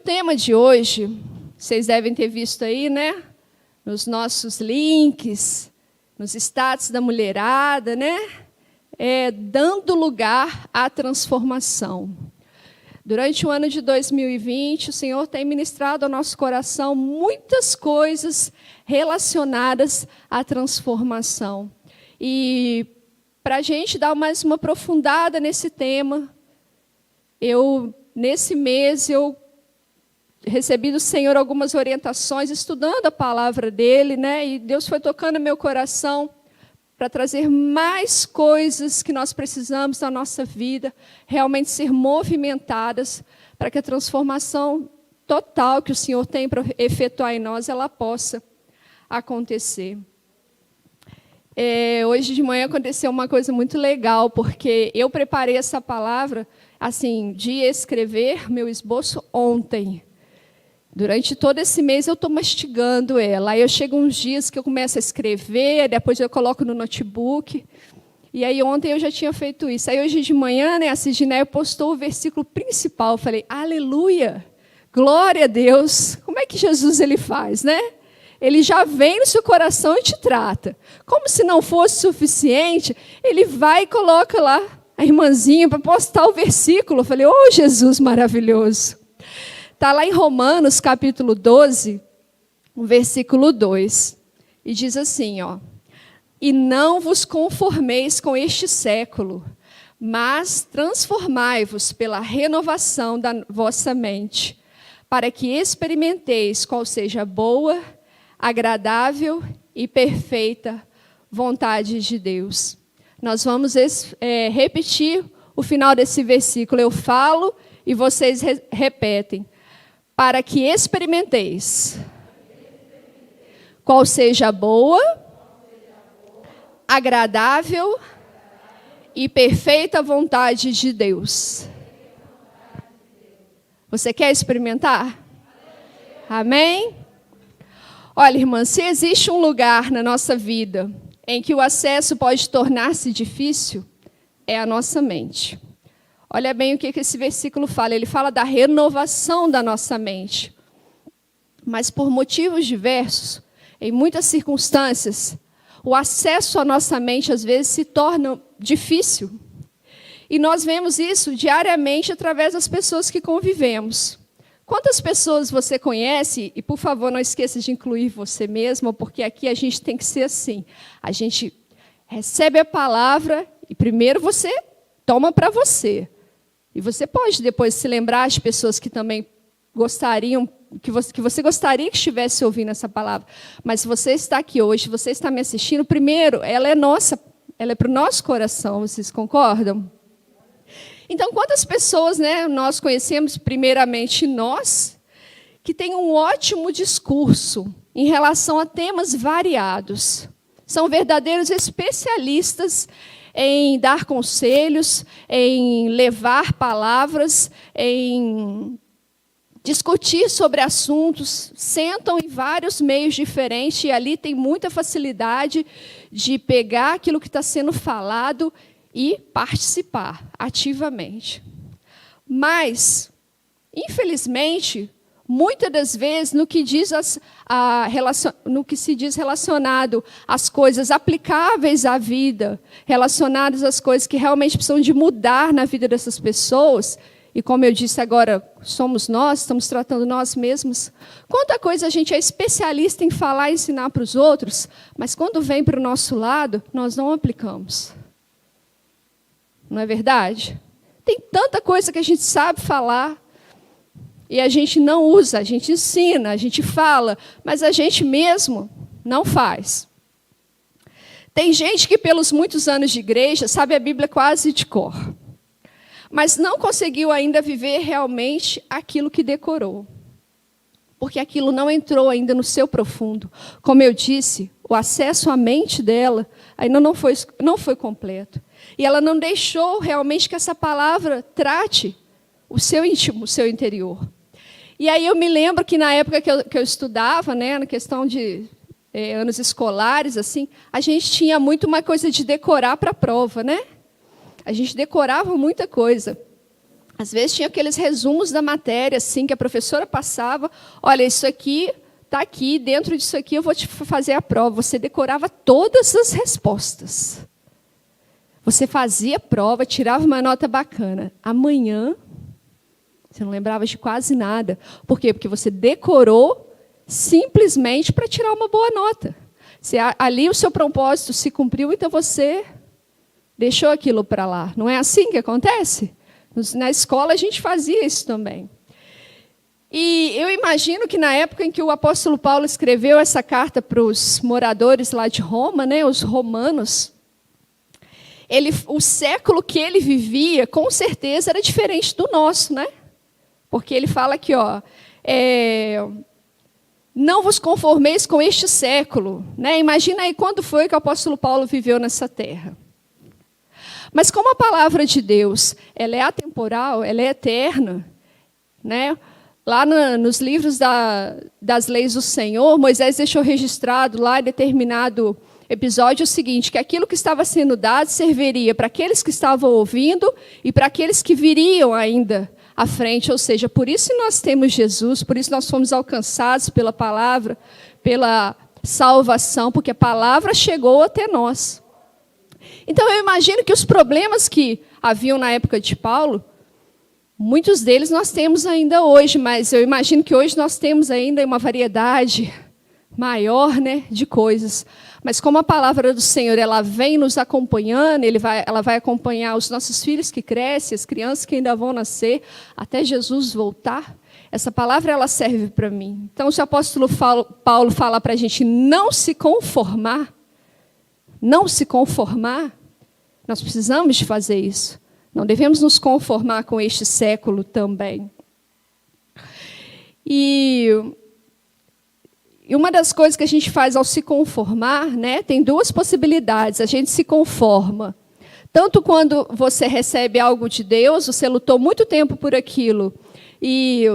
tema de hoje, vocês devem ter visto aí, né? Nos nossos links, nos status da mulherada, né? Dando lugar à transformação. Durante o ano de 2020, o Senhor tem ministrado ao nosso coração muitas coisas relacionadas à transformação. E para a gente dar mais uma aprofundada nesse tema, nesse mês, eu recebi do Senhor algumas orientações, estudando a palavra dele, né? E Deus foi tocando meu coração para trazer mais coisas que nós precisamos na nossa vida, realmente ser movimentadas, para que a transformação total que o Senhor tem para efetuar em nós, ela possa acontecer. Hoje de manhã aconteceu uma coisa muito legal, porque eu preparei essa palavra assim, de escrever meu esboço ontem. Durante todo esse mês eu estou mastigando ela. Aí eu chego uns dias que eu começo a escrever, depois eu coloco no notebook. E aí ontem eu já tinha feito isso. Aí hoje de manhã, né, a Cidneia postou o versículo principal. Eu falei, aleluia, glória a Deus. Como é que Jesus ele faz, né? Ele já vem no seu coração e te trata. Como se não fosse suficiente, ele vai e coloca lá a irmãzinha para postar o versículo. Eu falei, oh, Jesus maravilhoso. Está lá em Romanos, capítulo 12, versículo 2. E diz assim, ó. E não vos conformeis com este século, mas transformai-vos pela renovação da vossa mente, para que experimenteis qual seja a boa, agradável e perfeita vontade de Deus. Nós vamos repetir o final desse versículo. Eu falo e vocês repetem. Para que experimenteis qual seja a boa, agradável e perfeita vontade de Deus. Você quer experimentar? Amém? Olha, irmã, se existe um lugar na nossa vida em que o acesso pode tornar-se difícil, é a nossa mente. Olha bem o que esse versículo fala. Ele fala da renovação da nossa mente. Mas por motivos diversos, em muitas circunstâncias, o acesso à nossa mente, às vezes, se torna difícil. E nós vemos isso diariamente através das pessoas que convivemos. Quantas pessoas você conhece? E, por favor, não esqueça de incluir você mesma, porque aqui a gente tem que ser assim. A gente recebe a palavra e primeiro você toma para você. E você pode depois se lembrar de pessoas que também gostariam, que você gostaria que estivesse ouvindo essa palavra. Mas se você está aqui hoje, você está me assistindo, primeiro, ela é nossa, ela é para o nosso coração, vocês concordam? Então, quantas pessoas, né, nós conhecemos, primeiramente nós, que têm um ótimo discurso em relação a temas variados. São verdadeiros especialistas em dar conselhos, em levar palavras, em discutir sobre assuntos, sentam em vários meios diferentes e ali tem muita facilidade de pegar aquilo que está sendo falado e participar ativamente. Mas, infelizmente, muitas das vezes, no que se diz relacionado às coisas aplicáveis à vida, relacionadas às coisas que realmente precisam de mudar na vida dessas pessoas, e como eu disse agora, somos nós, estamos tratando nós mesmos, quanta coisa a gente é especialista em falar e ensinar para os outros, mas quando vem para o nosso lado, nós não aplicamos. Não é verdade? Tem tanta coisa que a gente sabe falar, e a gente não usa, a gente ensina, a gente fala, mas a gente mesmo não faz. Tem gente que, pelos muitos anos de igreja, sabe a Bíblia quase de cor, mas não conseguiu ainda viver realmente aquilo que decorou, porque aquilo não entrou ainda no seu profundo. Como eu disse, o acesso à mente dela ainda não foi completo. E ela não deixou realmente que essa palavra trate o seu íntimo, o seu interior. E aí eu me lembro que na época que eu estudava, né, na questão de anos escolares, assim, a gente tinha muito uma coisa de decorar para a prova, né? A gente decorava muita coisa. Às vezes tinha aqueles resumos da matéria, assim, que a professora passava. Olha, isso aqui está aqui, dentro disso aqui eu vou te fazer a prova. Você decorava todas as respostas. Você fazia a prova, tirava uma nota bacana. Amanhã, você não lembrava de quase nada. Por quê? Porque você decorou simplesmente para tirar uma boa nota. Ali o seu propósito se cumpriu, então você deixou aquilo para lá. Não é assim que acontece? Na escola a gente fazia isso também. E eu imagino que na época em que o apóstolo Paulo escreveu essa carta para os moradores lá de Roma, né, os romanos, o século que ele vivia, com certeza, era diferente do nosso, né? Porque ele fala aqui, ó, não vos conformeis com este século. Né? Imagina aí quando foi que o apóstolo Paulo viveu nessa terra. Mas como a palavra de Deus, ela é atemporal, ela é eterna, né? Lá nos livros das leis do Senhor, Moisés deixou registrado lá em determinado episódio o seguinte, que aquilo que estava sendo dado serviria para aqueles que estavam ouvindo e para aqueles que viriam ainda à frente. Ou seja, por isso nós temos Jesus, por isso nós fomos alcançados pela palavra, pela salvação, porque a palavra chegou até nós. Então, eu imagino que os problemas que haviam na época de Paulo, muitos deles nós temos ainda hoje, mas eu imagino que hoje nós temos ainda uma variedade maior, né, de coisas. Mas como a palavra do Senhor ela vem nos acompanhando, ela vai acompanhar os nossos filhos que crescem, as crianças que ainda vão nascer, até Jesus voltar, essa palavra ela serve para mim. Então, se o apóstolo Paulo fala para a gente não se conformar, nós precisamos de fazer isso. Não devemos nos conformar com este século também. E uma das coisas que a gente faz ao se conformar, né, tem duas possibilidades. A gente se conforma. Tanto quando você recebe algo de Deus, você lutou muito tempo por aquilo, e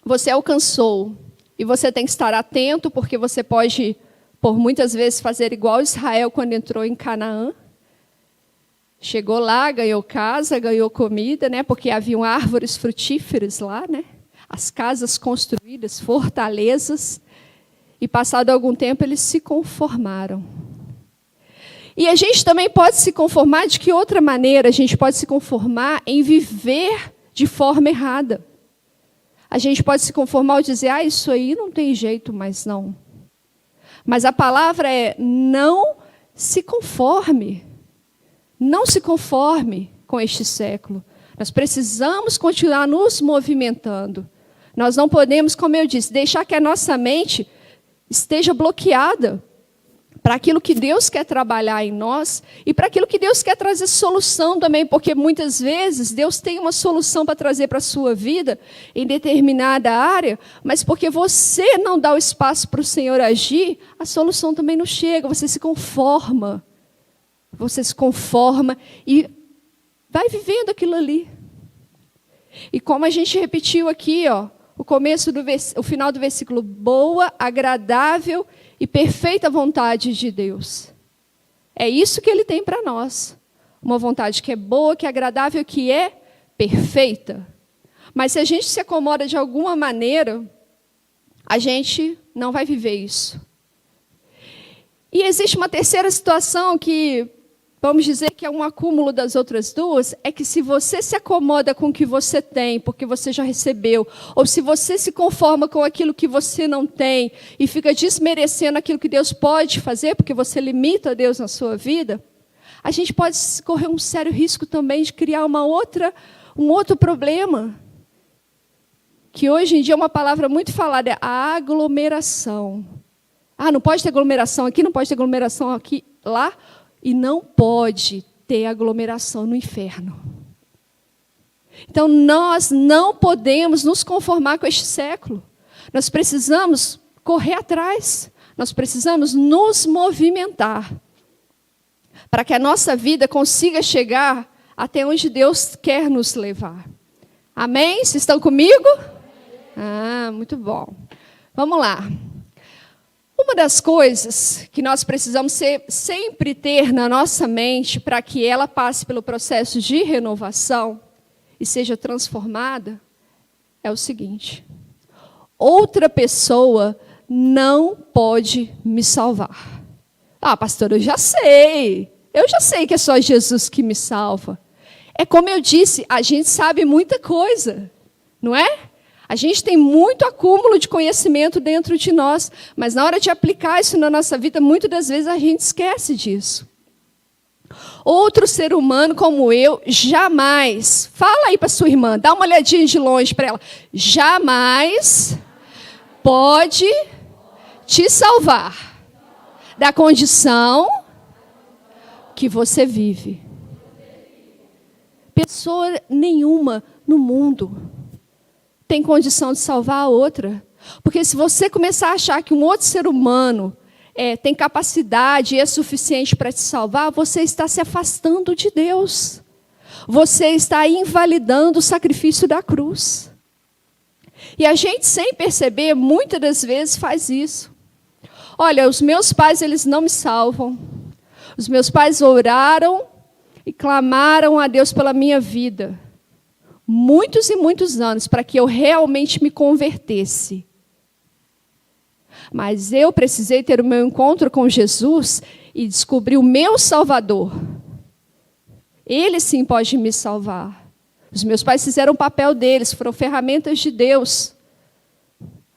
você alcançou. E você tem que estar atento, porque você pode, por muitas vezes, fazer igual Israel quando entrou em Canaã. Chegou lá, ganhou casa, ganhou comida, né, porque haviam árvores frutíferas lá, né? As casas construídas, fortalezas, e passado algum tempo eles se conformaram. E a gente também pode se conformar de que outra maneira? A gente pode se conformar em viver de forma errada. A gente pode se conformar ao dizer, isso aí não tem jeito mais não. Mas a palavra é, não se conforme. Não se conforme com este século. Nós precisamos continuar nos movimentando. Nós não podemos, como eu disse, deixar que a nossa mente esteja bloqueada para aquilo que Deus quer trabalhar em nós e para aquilo que Deus quer trazer solução também, porque muitas vezes Deus tem uma solução para trazer para a sua vida em determinada área, mas porque você não dá o espaço para o Senhor agir, a solução também não chega, você se conforma. Você se conforma e vai vivendo aquilo ali. E como a gente repetiu aqui, ó, o final do versículo, boa, agradável e perfeita vontade de Deus. É isso que Ele tem para nós. Uma vontade que é boa, que é agradável, que é perfeita. Mas se a gente se acomoda de alguma maneira, a gente não vai viver isso. E existe uma terceira situação que, vamos dizer que é um acúmulo das outras duas, é que se você se acomoda com o que você tem, porque você já recebeu, ou se você se conforma com aquilo que você não tem, e fica desmerecendo aquilo que Deus pode fazer, porque você limita Deus na sua vida, a gente pode correr um sério risco também de criar um outro problema, que hoje em dia é uma palavra muito falada, é a aglomeração. Não pode ter aglomeração aqui, não pode ter aglomeração aqui, lá, e não pode ter aglomeração no inferno. Então, nós não podemos nos conformar com este século. Nós precisamos correr atrás. Nós precisamos nos movimentar para que a nossa vida consiga chegar até onde Deus quer nos levar. Amém? Vocês estão comigo? Muito bom. Vamos lá. Uma das coisas que nós precisamos sempre ter na nossa mente para que ela passe pelo processo de renovação e seja transformada, é o seguinte: outra pessoa não pode me salvar. Ah, pastor, eu já sei que é só Jesus que me salva. É como eu disse, a gente sabe muita coisa, não é? A gente tem muito acúmulo de conhecimento dentro de nós, mas na hora de aplicar isso na nossa vida, muitas das vezes a gente esquece disso. Outro ser humano como eu, jamais, fala aí para sua irmã, dá uma olhadinha de longe para ela, jamais pode te salvar da condição que você vive. Pessoa nenhuma no mundo tem condição de salvar a outra. Porque se você começar a achar que um outro ser humano tem capacidade e é suficiente para te salvar, você está se afastando de Deus. Você está invalidando o sacrifício da cruz. E a gente, sem perceber, muitas das vezes faz isso. Olha, os meus pais, eles não me salvam. Os meus pais oraram e clamaram a Deus pela minha vida. Muitos e muitos anos, para que eu realmente me convertesse. Mas eu precisei ter o meu encontro com Jesus e descobrir o meu Salvador. Ele sim pode me salvar. Os meus pais fizeram o papel deles, foram ferramentas de Deus.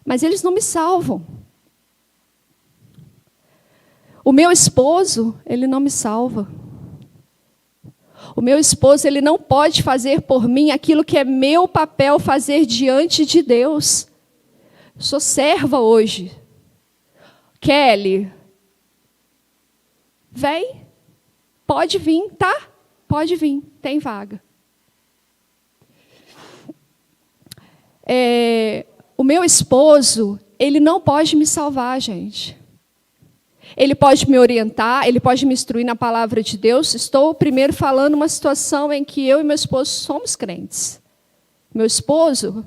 Mas eles não me salvam. O meu esposo, ele não me salva. O meu esposo, ele não pode fazer por mim aquilo que é meu papel fazer diante de Deus. Sou serva hoje. Kelly, vem, pode vir, tá? Pode vir, tem vaga. O meu esposo, ele não pode me salvar, gente. Ele pode me orientar, ele pode me instruir na palavra de Deus. Estou primeiro falando uma situação em que eu e meu esposo somos crentes. Meu esposo,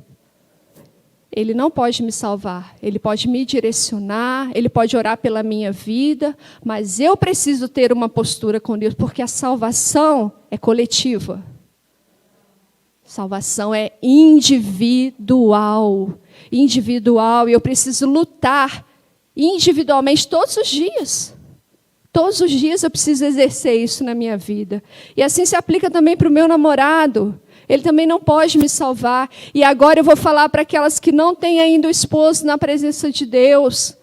ele não pode me salvar. Ele pode me direcionar, ele pode orar pela minha vida, mas eu preciso ter uma postura com Deus, porque a salvação é coletiva. Salvação é individual. Individual, e eu preciso lutar individualmente todos os dias. Todos os dias eu preciso exercer isso na minha vida. E assim se aplica também para o meu namorado. Ele também não pode me salvar. E agora eu vou falar para aquelas que não têm ainda o esposo na presença de Deus.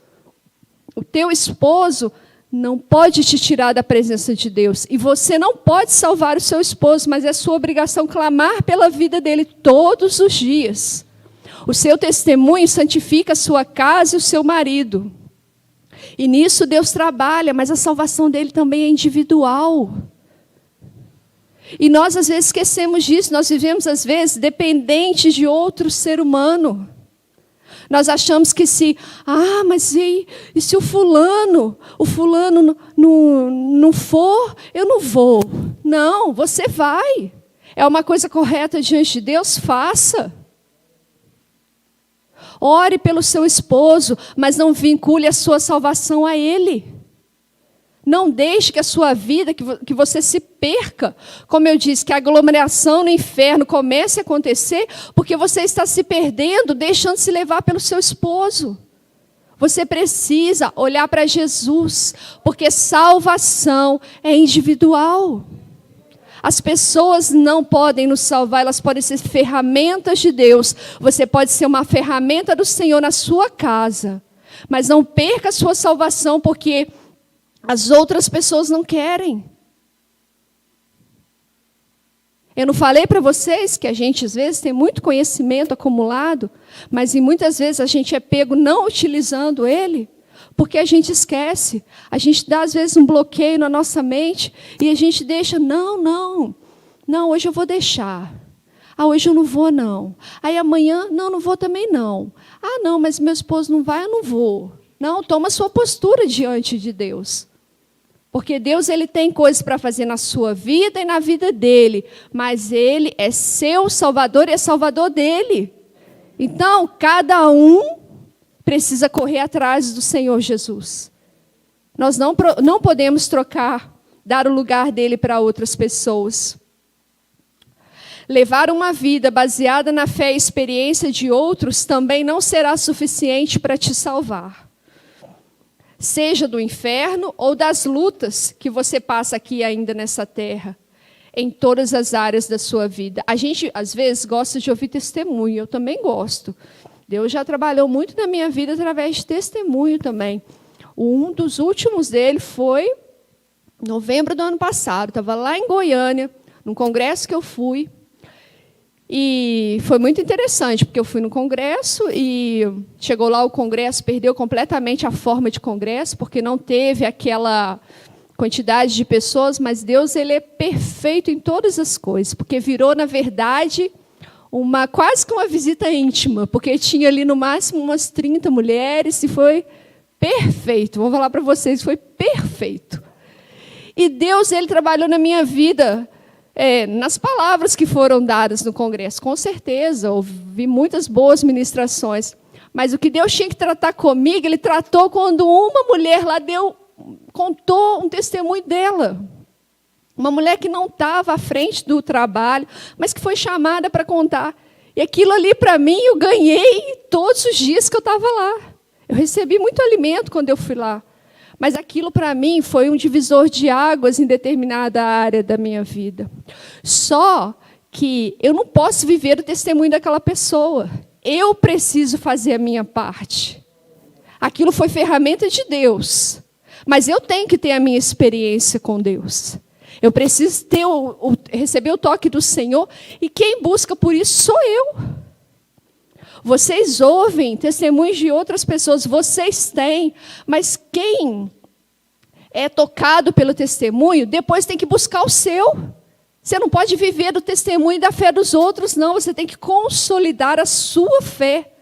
O teu esposo não pode te tirar da presença de Deus. E você não pode salvar o seu esposo, mas é sua obrigação clamar pela vida dele todos os dias. O seu testemunho santifica a sua casa e o seu marido. E nisso Deus trabalha, mas a salvação dele também é individual. E nós, às vezes, esquecemos disso. Nós vivemos, às vezes, dependentes de outro ser humano. Nós achamos que mas e se o fulano não for, eu não vou. Não, você vai. É uma coisa correta diante de Deus, faça. Ore pelo seu esposo, mas não vincule a sua salvação a ele. Não deixe que a sua vida, que você se perca. Como eu disse, que a aglomeração no inferno comece a acontecer, porque você está se perdendo, deixando se levar pelo seu esposo. Você precisa olhar para Jesus, porque salvação é individual. As pessoas não podem nos salvar, elas podem ser ferramentas de Deus. Você pode ser uma ferramenta do Senhor na sua casa, mas não perca a sua salvação, porque as outras pessoas não querem. Eu não falei para vocês que a gente, às vezes, tem muito conhecimento acumulado, mas muitas vezes a gente é pego não utilizando ele, porque a gente esquece. A gente dá, às vezes, um bloqueio na nossa mente e a gente deixa, não, hoje eu vou deixar. Hoje eu não vou, não. Aí amanhã, não vou também, não. Não, mas meu esposo não vai, eu não vou. Não, toma sua postura diante de Deus. Porque Deus, ele tem coisas para fazer na sua vida e na vida dele. Mas ele é seu Salvador e é Salvador dele. Então, cada um precisa correr atrás do Senhor Jesus. Nós não podemos dar o lugar dele para outras pessoas. Levar uma vida baseada na fé e experiência de outros também não será suficiente para te salvar. Seja do inferno ou das lutas que você passa aqui ainda nessa terra, em todas as áreas da sua vida. A gente, às vezes, gosta de ouvir testemunho, eu também gosto. Deus já trabalhou muito na minha vida através de testemunho também. Um dos últimos dele foi em novembro do ano passado. Estava lá em Goiânia, num congresso que eu fui. E foi muito interessante, porque eu fui no congresso e chegou lá o congresso, perdeu completamente a forma de congresso, porque não teve aquela quantidade de pessoas, mas Deus ele é perfeito em todas as coisas, porque virou, na verdade, quase que uma visita íntima, porque tinha ali no máximo umas 30 mulheres e foi perfeito. Vou falar para vocês, foi perfeito. E Deus ele trabalhou na minha vida, nas palavras que foram dadas no congresso, com certeza, ouvi muitas boas ministrações, mas o que Deus tinha que tratar comigo, Ele tratou quando uma mulher lá contou um testemunho dela. Uma mulher que não estava à frente do trabalho, mas que foi chamada para contar. E aquilo ali, para mim, eu ganhei todos os dias que eu estava lá. Eu recebi muito alimento quando eu fui lá. Mas aquilo, para mim, foi um divisor de águas em determinada área da minha vida. Só que eu não posso viver o testemunho daquela pessoa. Eu preciso fazer a minha parte. Aquilo foi ferramenta de Deus. Mas eu tenho que ter a minha experiência com Deus. Eu preciso receber o toque do Senhor. E quem busca por isso sou eu. Vocês ouvem testemunhos de outras pessoas, vocês têm, mas quem é tocado pelo testemunho, depois tem que buscar o seu. Você não pode viver do testemunho e da fé dos outros, não. Você tem que consolidar a sua fé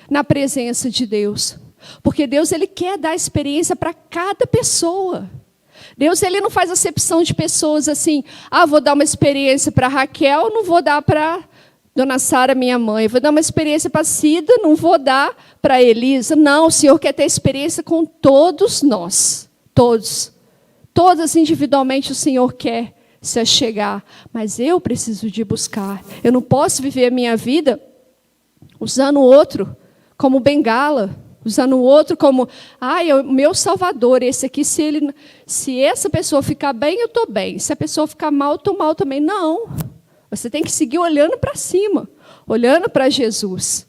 na presença de Deus. Porque Deus ele quer dar experiência para cada pessoa. Deus ele não faz acepção de pessoas assim, vou dar uma experiência para Raquel, não vou dar para Dona Sara, minha mãe. Vou dar uma experiência para Cida, não vou dar para Elisa. Não, o Senhor quer ter experiência com todos nós. Todos. Todas individualmente o Senhor quer se achegar. Mas eu preciso de buscar. Eu não posso viver a minha vida usando o outro como bengala. Usando o outro como, é o meu salvador. Esse aqui, se essa pessoa ficar bem, eu estou bem. Se a pessoa ficar mal, eu estou mal também. Não. Você tem que seguir olhando para cima, olhando para Jesus.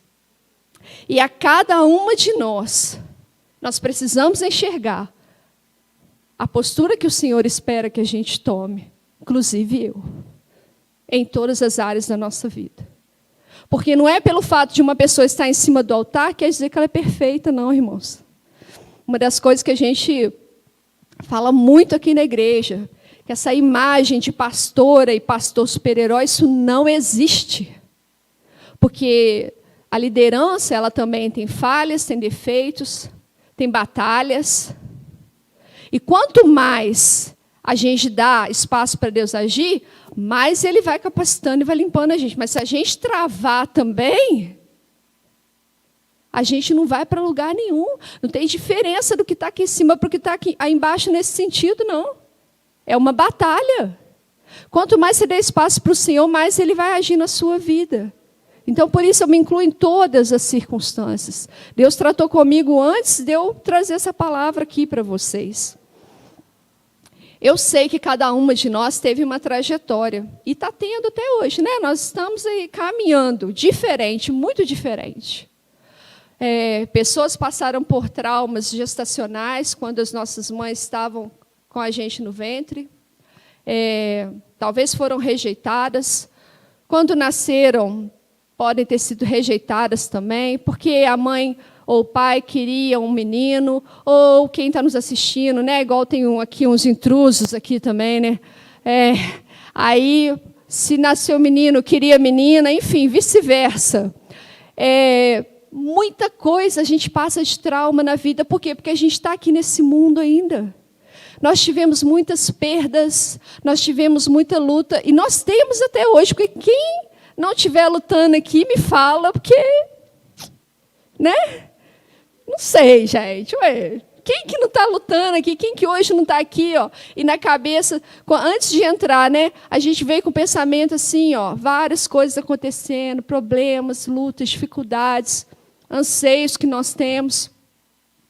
E a cada uma de nós precisamos enxergar a postura que o Senhor espera que a gente tome, inclusive eu, em todas as áreas da nossa vida. Porque não é pelo fato de uma pessoa estar em cima do altar que quer dizer que ela é perfeita, não, irmãos. Uma das coisas que a gente fala muito aqui na igreja, que essa imagem de pastora e pastor super-herói, isso não existe. Porque a liderança, ela também tem falhas, tem defeitos, tem batalhas. E quanto mais a gente dá espaço para Deus agir, mais Ele vai capacitando e vai limpando a gente. Mas se a gente travar também, a gente não vai para lugar nenhum. Não tem diferença do que está aqui em cima para o que está aqui aí embaixo nesse sentido, não. É uma batalha. Quanto mais você der espaço para o Senhor, mais Ele vai agir na sua vida. Então, por isso, eu me incluo em todas as circunstâncias. Deus tratou comigo antes de eu trazer essa palavra aqui para vocês. Eu sei que cada uma de nós teve uma trajetória. E está tendo até hoje, né? Nós estamos aí caminhando diferente, muito diferente. Pessoas passaram por traumas gestacionais quando as nossas mães estavam com a gente no ventre. Talvez foram rejeitadas. Quando nasceram, podem ter sido rejeitadas também, porque a mãe ou o pai queria um menino, ou quem está nos assistindo, né? Igual tem aqui uns intrusos aqui também, né? Aí, se nasceu menino, queria menina, enfim, vice-versa. Muita coisa a gente passa de trauma na vida. Por quê? Porque a gente está aqui nesse mundo ainda. Nós tivemos muitas perdas, nós tivemos muita luta, e nós temos até hoje, porque quem não estiver lutando aqui, me fala, porque, né? Não sei, gente. Quem que não está lutando aqui? Quem que hoje não está aqui, ó? E na cabeça, antes de entrar, né? A gente veio com o pensamento assim, ó, várias coisas acontecendo, problemas, lutas, dificuldades, anseios que nós temos.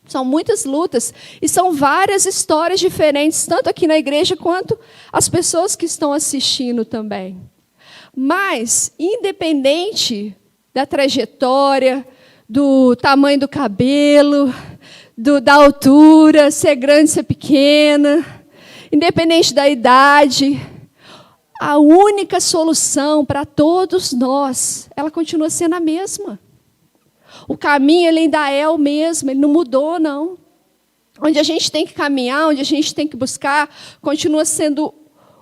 São muitas lutas e são várias histórias diferentes, tanto aqui na igreja quanto as pessoas que estão assistindo também. Mas, independente da trajetória, do tamanho do cabelo, da altura, ser grande, ser pequena, independente da idade, a única solução para todos nós, ela continua sendo a mesma. O caminho ele ainda é o mesmo, ele não mudou, não. Onde a gente tem que caminhar, onde a gente tem que buscar, continua sendo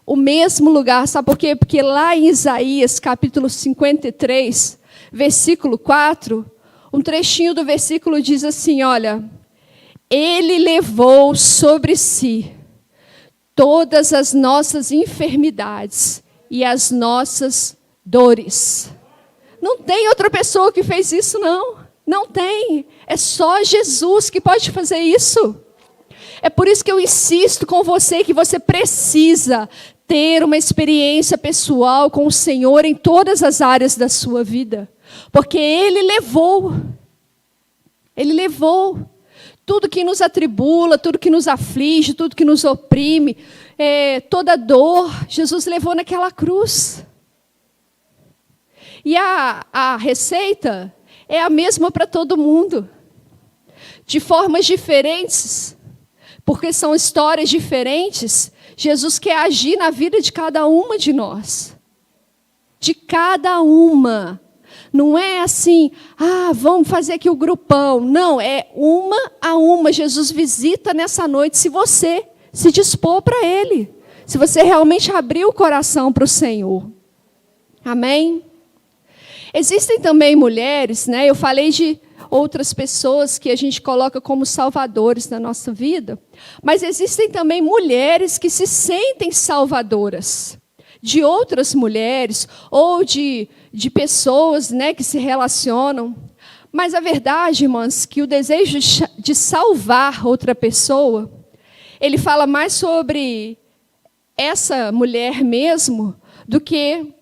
o mesmo lugar. Sabe por quê? Porque lá em Isaías, capítulo 53, versículo 4, um trechinho do versículo diz assim, olha, ele levou sobre si todas as nossas enfermidades e as nossas dores. Não tem outra pessoa que fez isso, não. Não tem. É só Jesus que pode fazer isso. É por isso que eu insisto com você que você precisa ter uma experiência pessoal com o Senhor em todas as áreas da sua vida. Porque Ele levou. Ele levou. Tudo que nos atribula, tudo que nos aflige, tudo que nos oprime, toda dor, Jesus levou naquela cruz. E a receita é a mesma para todo mundo, de formas diferentes, porque são histórias diferentes. Jesus quer agir na vida de cada uma de nós, de cada uma. Não é assim, vamos fazer aqui o grupão. Não, é uma a uma. Jesus visita nessa noite se você se dispor para Ele, se você realmente abrir o coração para o Senhor. Amém? Existem também mulheres, né? Eu falei de outras pessoas que a gente coloca como salvadores na nossa vida, mas existem também mulheres que se sentem salvadoras de outras mulheres ou de pessoas, né, que se relacionam. Mas a verdade, irmãs, que o desejo de salvar outra pessoa, ele fala mais sobre essa mulher mesmo do que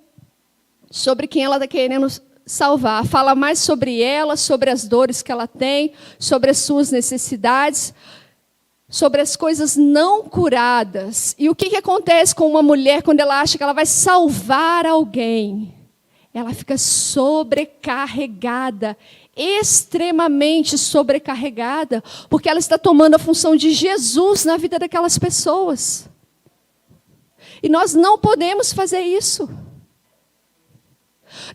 sobre quem ela está querendo salvar. Fala mais sobre ela, sobre as dores que ela tem, sobre as suas necessidades, sobre as coisas não curadas. E o que acontece com uma mulher quando ela acha que ela vai salvar alguém? Ela fica sobrecarregada, extremamente sobrecarregada, porque ela está tomando a função de Jesus na vida daquelas pessoas. E nós não podemos fazer isso.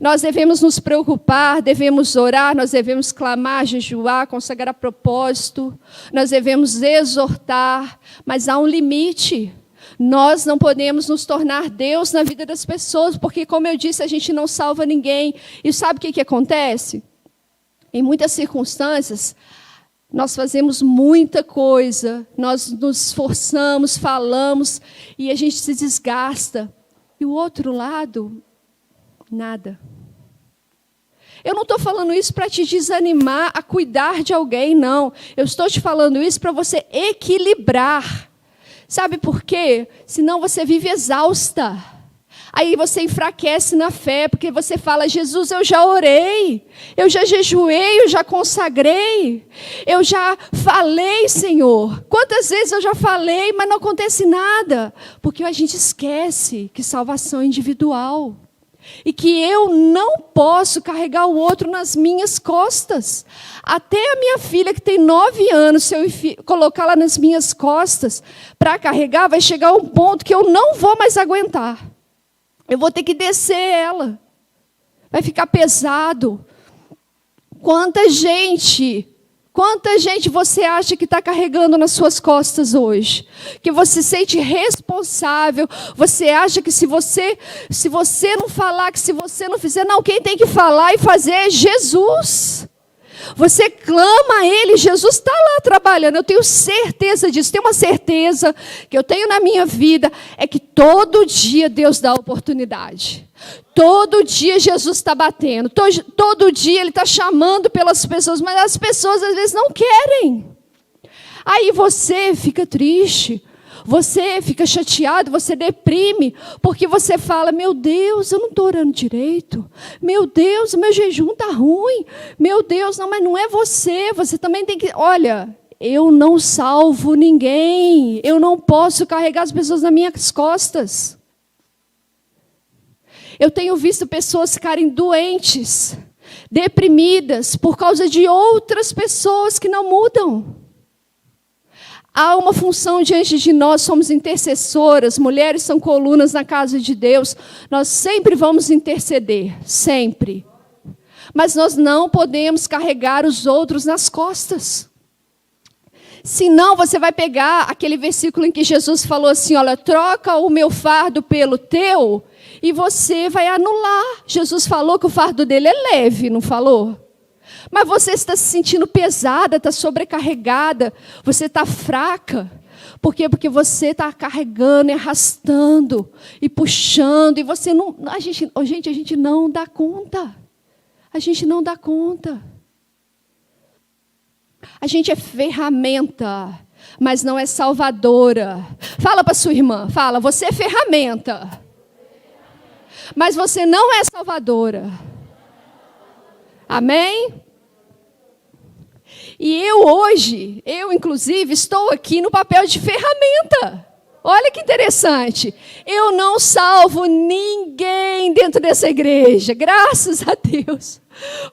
Nós devemos nos preocupar, devemos orar, nós devemos clamar, jejuar, consagrar propósito, nós devemos exortar, mas há um limite. Nós não podemos nos tornar Deus na vida das pessoas, porque, como eu disse, a gente não salva ninguém. E sabe o que acontece? Em muitas circunstâncias, nós fazemos muita coisa, nós nos esforçamos, falamos, e a gente se desgasta. E o outro lado, nada. Eu não estou falando isso para te desanimar a cuidar de alguém, não. Eu estou te falando isso para você equilibrar. Sabe por quê? Senão você vive exausta. Aí você enfraquece na fé, porque você fala, Jesus, eu já orei, eu já jejuei, eu já consagrei, eu já falei, Senhor. Quantas vezes eu já falei, mas não acontece nada? Porque a gente esquece que salvação é individual. E que eu não posso carregar o outro nas minhas costas. Até a minha filha, que tem 9 anos, se eu colocá-la nas minhas costas para carregar, vai chegar um ponto que eu não vou mais aguentar. Eu vou ter que descer ela. Vai ficar pesado. Quanta gente você acha que está carregando nas suas costas hoje? Que você sente responsável, você acha que se você não falar, que se você não fizer, não, quem tem que falar e fazer é Jesus. Você clama a Ele, Jesus está lá trabalhando, eu tenho certeza disso. Tem uma certeza que eu tenho na minha vida, é que todo dia Deus dá oportunidade. Todo dia Jesus está batendo, todo dia Ele está chamando pelas pessoas, mas as pessoas às vezes não querem. Aí você fica triste, você fica chateado, você deprime, porque você fala, meu Deus, eu não estou orando direito. Meu Deus, o meu jejum está ruim. Meu Deus, não, mas não é você. Você também tem que... Olha, eu não salvo ninguém. Eu não posso carregar as pessoas nas minhas costas. Eu tenho visto pessoas ficarem doentes, deprimidas, por causa de outras pessoas que não mudam. Há uma função diante de nós, somos intercessoras, mulheres são colunas na casa de Deus. Nós sempre vamos interceder, sempre. Mas nós não podemos carregar os outros nas costas. Senão você vai pegar aquele versículo em que Jesus falou assim, olha, troca o meu fardo pelo teu, e você vai anular. Jesus falou que o fardo dele é leve, não falou? Mas você está se sentindo pesada, está sobrecarregada, você está fraca. Por quê? Porque você está carregando e arrastando e puxando, e você não... a gente não dá conta. A gente não dá conta. A gente é ferramenta, mas não é salvadora. Fala para sua irmã, fala, você é ferramenta, mas você não é salvadora. Amém? E eu inclusive, estou aqui no papel de ferramenta. Olha que interessante. Eu não salvo ninguém dentro dessa igreja, graças a Deus.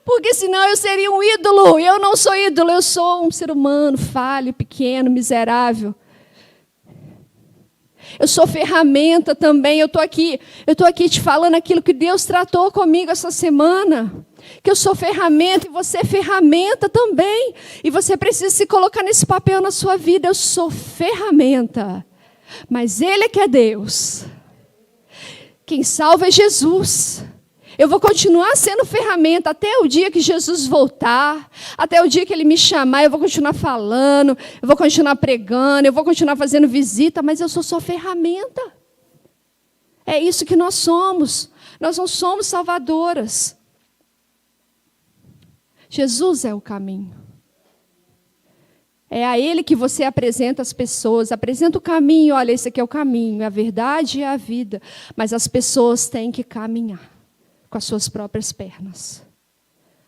Porque senão eu seria um ídolo. Eu não sou ídolo, eu sou um ser humano falho, pequeno, miserável. Eu sou ferramenta também. Eu estou aqui te falando aquilo que Deus tratou comigo essa semana. Que eu sou ferramenta e você é ferramenta também. E você precisa se colocar nesse papel na sua vida. Eu sou ferramenta, mas Ele é que é Deus. Quem salva é Jesus. Eu vou continuar sendo ferramenta até o dia que Jesus voltar, até o dia que Ele me chamar, eu vou continuar falando, eu vou continuar pregando, eu vou continuar fazendo visita, mas eu sou só ferramenta. É isso que nós somos. Nós não somos salvadoras. Jesus é o caminho. É a Ele que você apresenta as pessoas, apresenta o caminho, olha, esse aqui é o caminho, a verdade e a vida. Mas as pessoas têm que caminhar com as suas próprias pernas.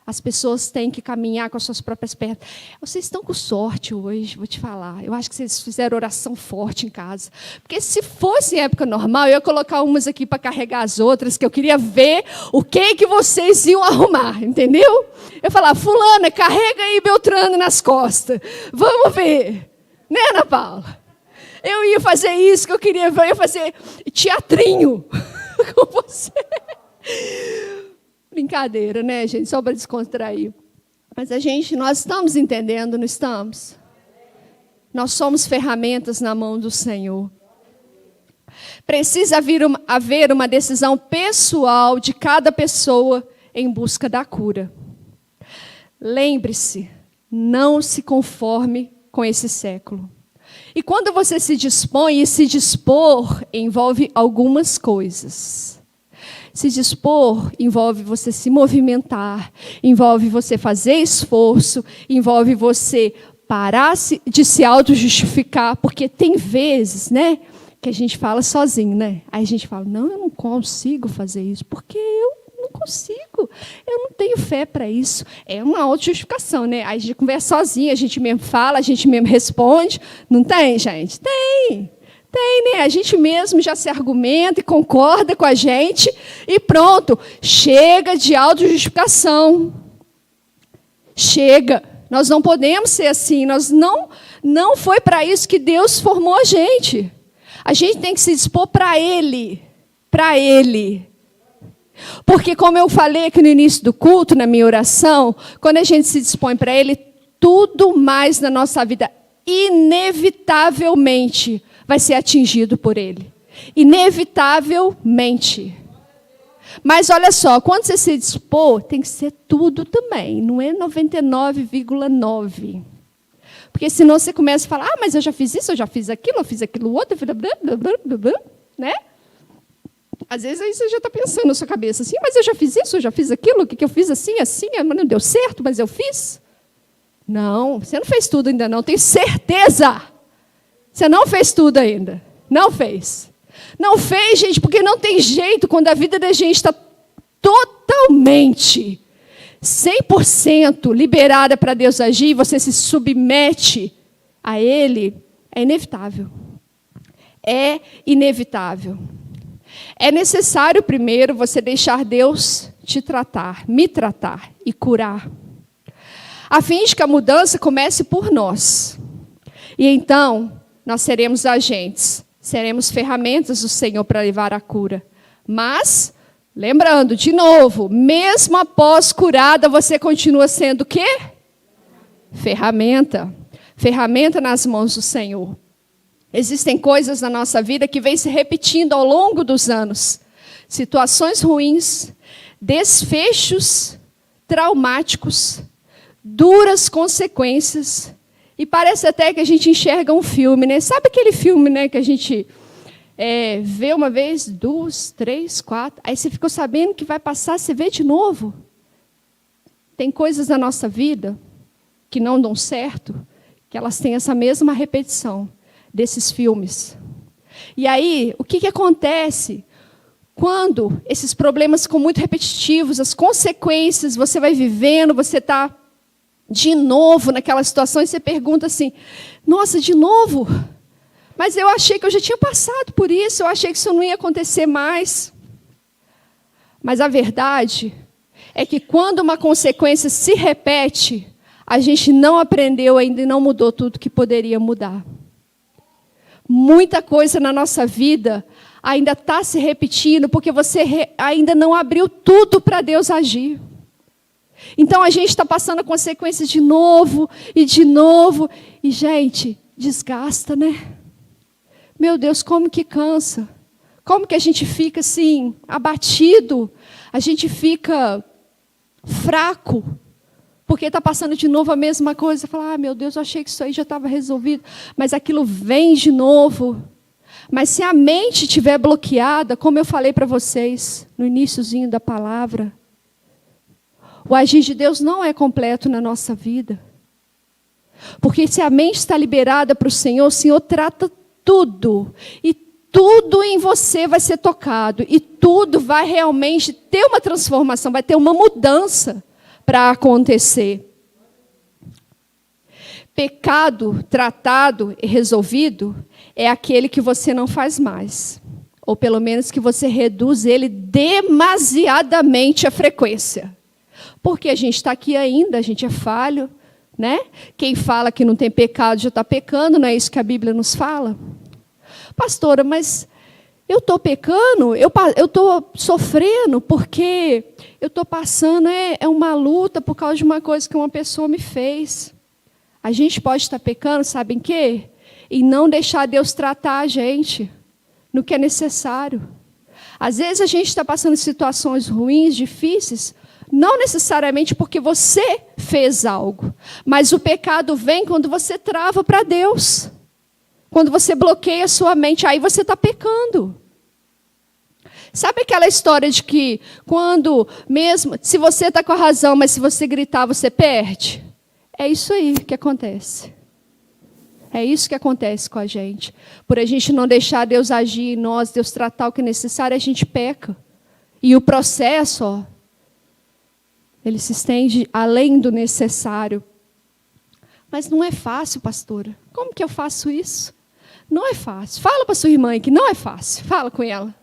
As pessoas têm que caminhar com as suas próprias pernas. Vocês estão com sorte hoje, vou te falar. Eu acho que vocês fizeram oração forte em casa. Porque se fosse em época normal, eu ia colocar umas aqui para carregar as outras, que eu queria ver o que vocês iam arrumar, entendeu? Eu falava, fulana, carrega aí Beltrano nas costas. Vamos ver. Né, Ana Paula? Eu ia fazer isso que eu queria ver, eu ia fazer teatrinho com você. Brincadeira, né, gente? Só para descontrair. Mas nós estamos entendendo, não estamos? Nós somos ferramentas na mão do Senhor. Precisa haver uma decisão pessoal de cada pessoa em busca da cura. Lembre-se, não se conforme com esse século. E quando você se dispõe, e se dispor envolve algumas coisas. Se dispor envolve você se movimentar, envolve você fazer esforço, envolve você parar de se auto-justificar, porque tem vezes, né, que a gente fala sozinho, né? Aí a gente fala, não, eu não consigo fazer isso, porque eu não consigo, eu não tenho fé para isso. É uma auto-justificação, né? Aí a gente conversa sozinho, a gente mesmo fala, a gente mesmo responde. Não tem, gente? Tem. Tem, né? A gente mesmo já se argumenta e concorda com a gente e pronto. Chega de autojustificação. Chega. Nós não podemos ser assim. Não foi para isso que Deus formou a gente. A gente tem que se dispor para Ele. Para Ele. Porque, como eu falei aqui no início do culto, na minha oração, quando a gente se dispõe para Ele, tudo mais na nossa vida, inevitavelmente, vai ser atingido por Ele. Inevitavelmente. Mas olha só, quando você se dispor, tem que ser tudo também. Não é 99,9. Porque senão você começa a falar, mas eu já fiz isso, eu já fiz aquilo outro, né? Às vezes aí você já está pensando na sua cabeça assim, mas eu já fiz isso, eu já fiz aquilo, o que eu fiz assim, mas não deu certo, mas eu fiz. Não, você não fez tudo ainda não, tenho certeza. Você não fez tudo ainda. Não fez. Não fez, gente, porque não tem jeito quando a vida da gente está totalmente, 100% liberada para Deus agir, você se submete a Ele, é inevitável. É inevitável. É necessário primeiro você deixar Deus te tratar, me tratar e curar, a fim de que a mudança comece por nós. E então, nós seremos agentes, seremos ferramentas do Senhor para levar a cura. Mas, lembrando, de novo, mesmo após curada, você continua sendo o quê? Ferramenta. Ferramenta nas mãos do Senhor. Existem coisas na nossa vida que vêm se repetindo ao longo dos anos. Situações ruins, desfechos traumáticos, duras consequências. E parece até que a gente enxerga um filme, né? Sabe aquele filme, né, que a gente vê uma vez, 2, 3, 4, aí você ficou sabendo que vai passar, você vê de novo. Tem coisas na nossa vida que não dão certo, que elas têm essa mesma repetição desses filmes. E aí, o que acontece quando esses problemas ficam muito repetitivos, as consequências, você vai vivendo, você está de novo naquela situação e você pergunta assim, nossa, de novo? Mas eu achei que eu já tinha passado por isso, eu achei que isso não ia acontecer mais. Mas a verdade é que quando uma consequência se repete, a gente não aprendeu ainda e não mudou tudo que poderia mudar. Muita coisa na nossa vida ainda está se repetindo porque você ainda não abriu tudo para Deus agir. Então a gente está passando consequências de novo. E, gente, desgasta, né? Meu Deus, como que cansa. Como que a gente fica assim, abatido. A gente fica fraco. Porque está passando de novo a mesma coisa. Fala, meu Deus, eu achei que isso aí já estava resolvido. Mas aquilo vem de novo. Mas se a mente estiver bloqueada, como eu falei para vocês no iniciozinho da palavra, o agir de Deus não é completo na nossa vida. Porque se a mente está liberada para o Senhor trata tudo. E tudo em você vai ser tocado. E tudo vai realmente ter uma transformação, vai ter uma mudança para acontecer. Pecado tratado e resolvido é aquele que você não faz mais. Ou pelo menos que você reduz ele demasiadamente a frequência. Porque a gente está aqui ainda, a gente é falho, né? Quem fala que não tem pecado já está pecando, não é isso que a Bíblia nos fala? Pastora, mas eu estou pecando, eu estou sofrendo porque eu estou passando uma luta por causa de uma coisa que uma pessoa me fez. A gente pode estar pecando, sabem o quê? E não deixar Deus tratar a gente no que é necessário. Às vezes a gente está passando situações ruins, difíceis, não necessariamente porque você fez algo, mas o pecado vem quando você trava para Deus. Quando você bloqueia a sua mente, aí você está pecando. Sabe aquela história de que quando mesmo, se você está com a razão, mas se você gritar, você perde? É isso aí que acontece. É isso que acontece com a gente. Por a gente não deixar Deus agir em nós, Deus tratar o que é necessário, a gente peca. E o processo, ele se estende além do necessário. Mas não é fácil, pastora. Como que eu faço isso? Não é fácil. Fala para sua irmã que não é fácil. Fala com ela.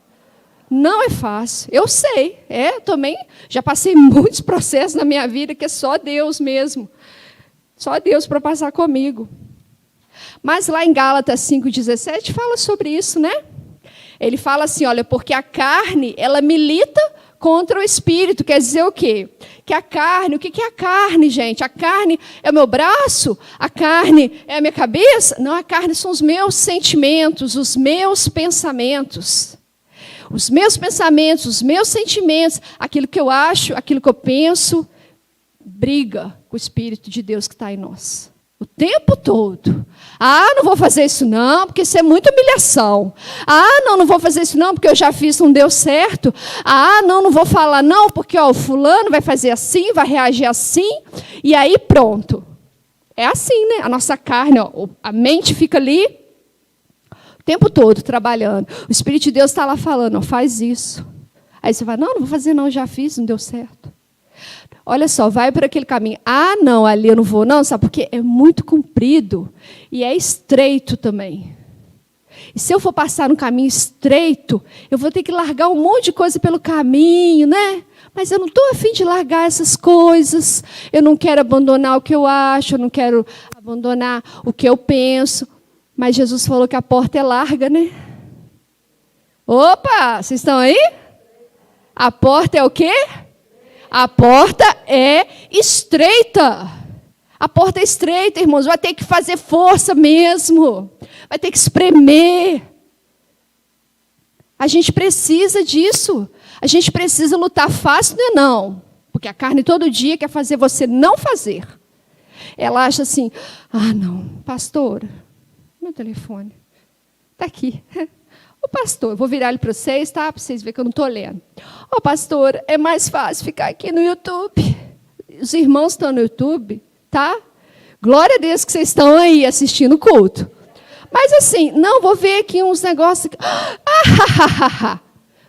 Não é fácil. Eu sei. Também já passei muitos processos na minha vida que é só Deus mesmo. Só Deus para passar comigo. Mas lá em Gálatas 5,17 fala sobre isso, né? Ele fala assim, olha, porque a carne, ela milita contra o espírito. Quer dizer o quê? Que a carne, o que é a carne, gente? A carne é o meu braço? A carne é a minha cabeça? Não, a carne são os meus sentimentos, os meus pensamentos. Os meus pensamentos, os meus sentimentos, aquilo que eu acho, aquilo que eu penso, briga com o Espírito de Deus que está em nós. O tempo todo. Não vou fazer isso não, porque isso é muita humilhação. Não vou fazer isso não, porque eu já fiz, não deu certo. Não vou falar não, porque o fulano vai fazer assim, vai reagir assim. E aí pronto. É assim, né? A nossa carne, ó, a mente fica ali o tempo todo trabalhando. O Espírito de Deus está lá falando, ó, faz isso. Aí você vai, não vou fazer não, já fiz, não deu certo. Olha só, vai por aquele caminho. Ah, não, ali eu não vou não, sabe? Porque é muito comprido e é estreito também. E se eu for passar no caminho estreito, eu vou ter que largar um monte de coisa pelo caminho, né? Mas eu não estou a fim de largar essas coisas. Eu não quero abandonar o que eu acho, eu não quero abandonar o que eu penso. Mas Jesus falou que a porta é larga, né? Opa, vocês estão aí? A porta é o quê? A porta é estreita. A porta é estreita, irmãos. Vai ter que fazer força mesmo. Vai ter que espremer. A gente precisa disso. A gente precisa lutar fácil, não é não. Porque a carne todo dia quer fazer você não fazer. Ela acha assim, ah, não, pastora, meu telefone está aqui. Ô, pastor, eu vou virar ele para vocês, tá? Para vocês verem que eu não estou lendo. Ô, pastor, é mais fácil ficar aqui no YouTube. Os irmãos estão no YouTube, tá? Glória a Deus que vocês estão aí assistindo o culto. Mas assim, não, vou ver aqui uns negócios.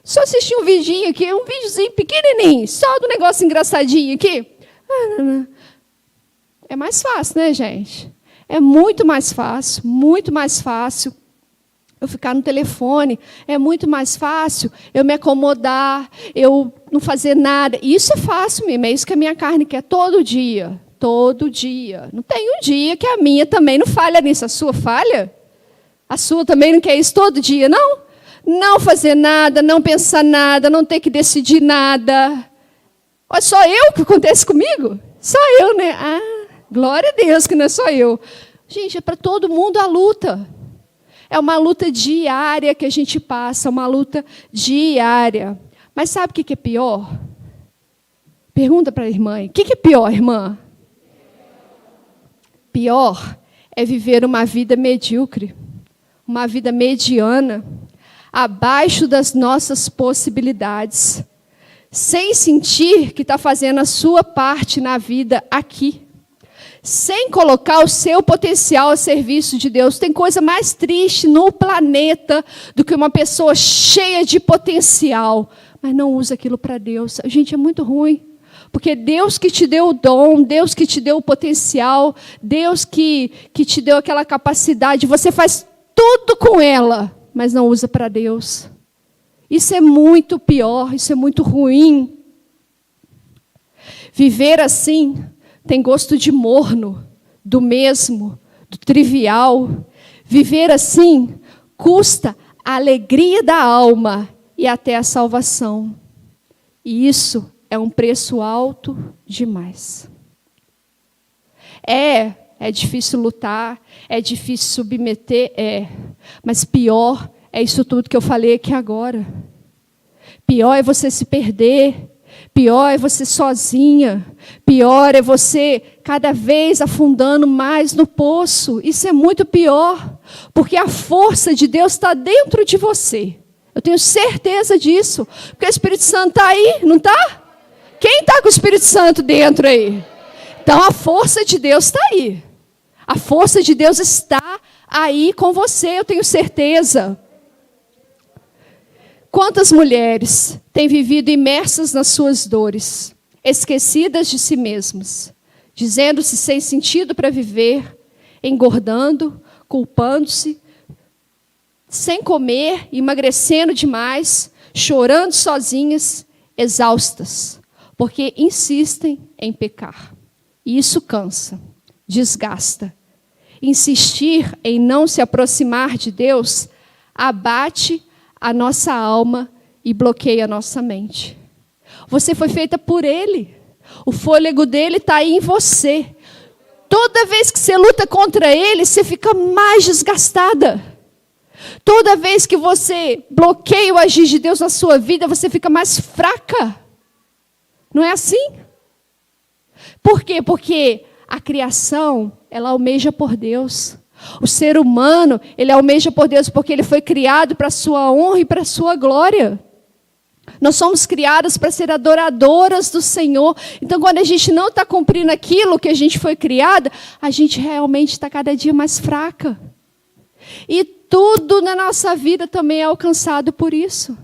Só assistir um vidinho aqui, um videozinho pequenininho, só do negócio engraçadinho aqui. É mais fácil, né, gente? É muito mais fácil eu ficar no telefone. É muito mais fácil eu me acomodar, eu não fazer nada. Isso é fácil mesmo, é isso que a minha carne quer todo dia. Todo dia. Não tem um dia que a minha também não falha nisso. A sua falha? A sua também não quer isso todo dia, não? Não fazer nada, não pensar nada, não ter que decidir nada. É só eu que acontece comigo? Só eu, né? Ah, glória a Deus que não é só eu. Gente, é para todo mundo a luta. É uma luta diária que a gente passa, uma luta diária. Mas sabe o que é pior? Pergunta para a irmã. O que é pior, irmã? Pior é viver uma vida medíocre, uma vida mediana, abaixo das nossas possibilidades, sem sentir que está fazendo a sua parte na vida aqui, sem colocar o seu potencial a serviço de Deus. Tem coisa mais triste no planeta do que uma pessoa cheia de potencial, mas não usa aquilo para Deus. Gente, é muito ruim. Porque Deus que te deu o dom, Deus que te deu o potencial, Deus que te deu aquela capacidade, você faz tudo com ela, mas não usa para Deus. Isso é muito pior, isso é muito ruim. Viver assim tem gosto de morno, do mesmo, do trivial. Viver assim custa a alegria da alma e até a salvação. E isso é um preço alto demais. É difícil lutar, é difícil submeter, mas pior é isso tudo que eu falei aqui agora. Pior é você se perder, pior é você sozinha, pior é você cada vez afundando mais no poço. Isso é muito pior, porque a força de Deus está dentro de você. Eu tenho certeza disso, porque o Espírito Santo está aí, não está? Quem está com o Espírito Santo dentro aí? Então a força de Deus está aí. A força de Deus está aí com você, eu tenho certeza. Quantas mulheres têm vivido imersas nas suas dores, esquecidas de si mesmas, dizendo-se sem sentido para viver, engordando, culpando-se, sem comer, emagrecendo demais, chorando sozinhas, exaustas, porque insistem em pecar. E isso cansa, desgasta. Insistir em não se aproximar de Deus abate a nossa alma e bloqueia a nossa mente. Você foi feita por Ele. O fôlego dele está aí em você. Toda vez que você luta contra Ele, você fica mais desgastada. Toda vez que você bloqueia o agir de Deus na sua vida, você fica mais fraca. Não é assim? Por quê? Porque a criação, ela almeja por Deus. O ser humano, ele almeja por Deus porque ele foi criado para a sua honra e para a sua glória. Nós somos criadas para ser adoradoras do Senhor. Então, quando a gente não está cumprindo aquilo que a gente foi criada, a gente realmente está cada dia mais fraca. E tudo na nossa vida também é alcançado por isso.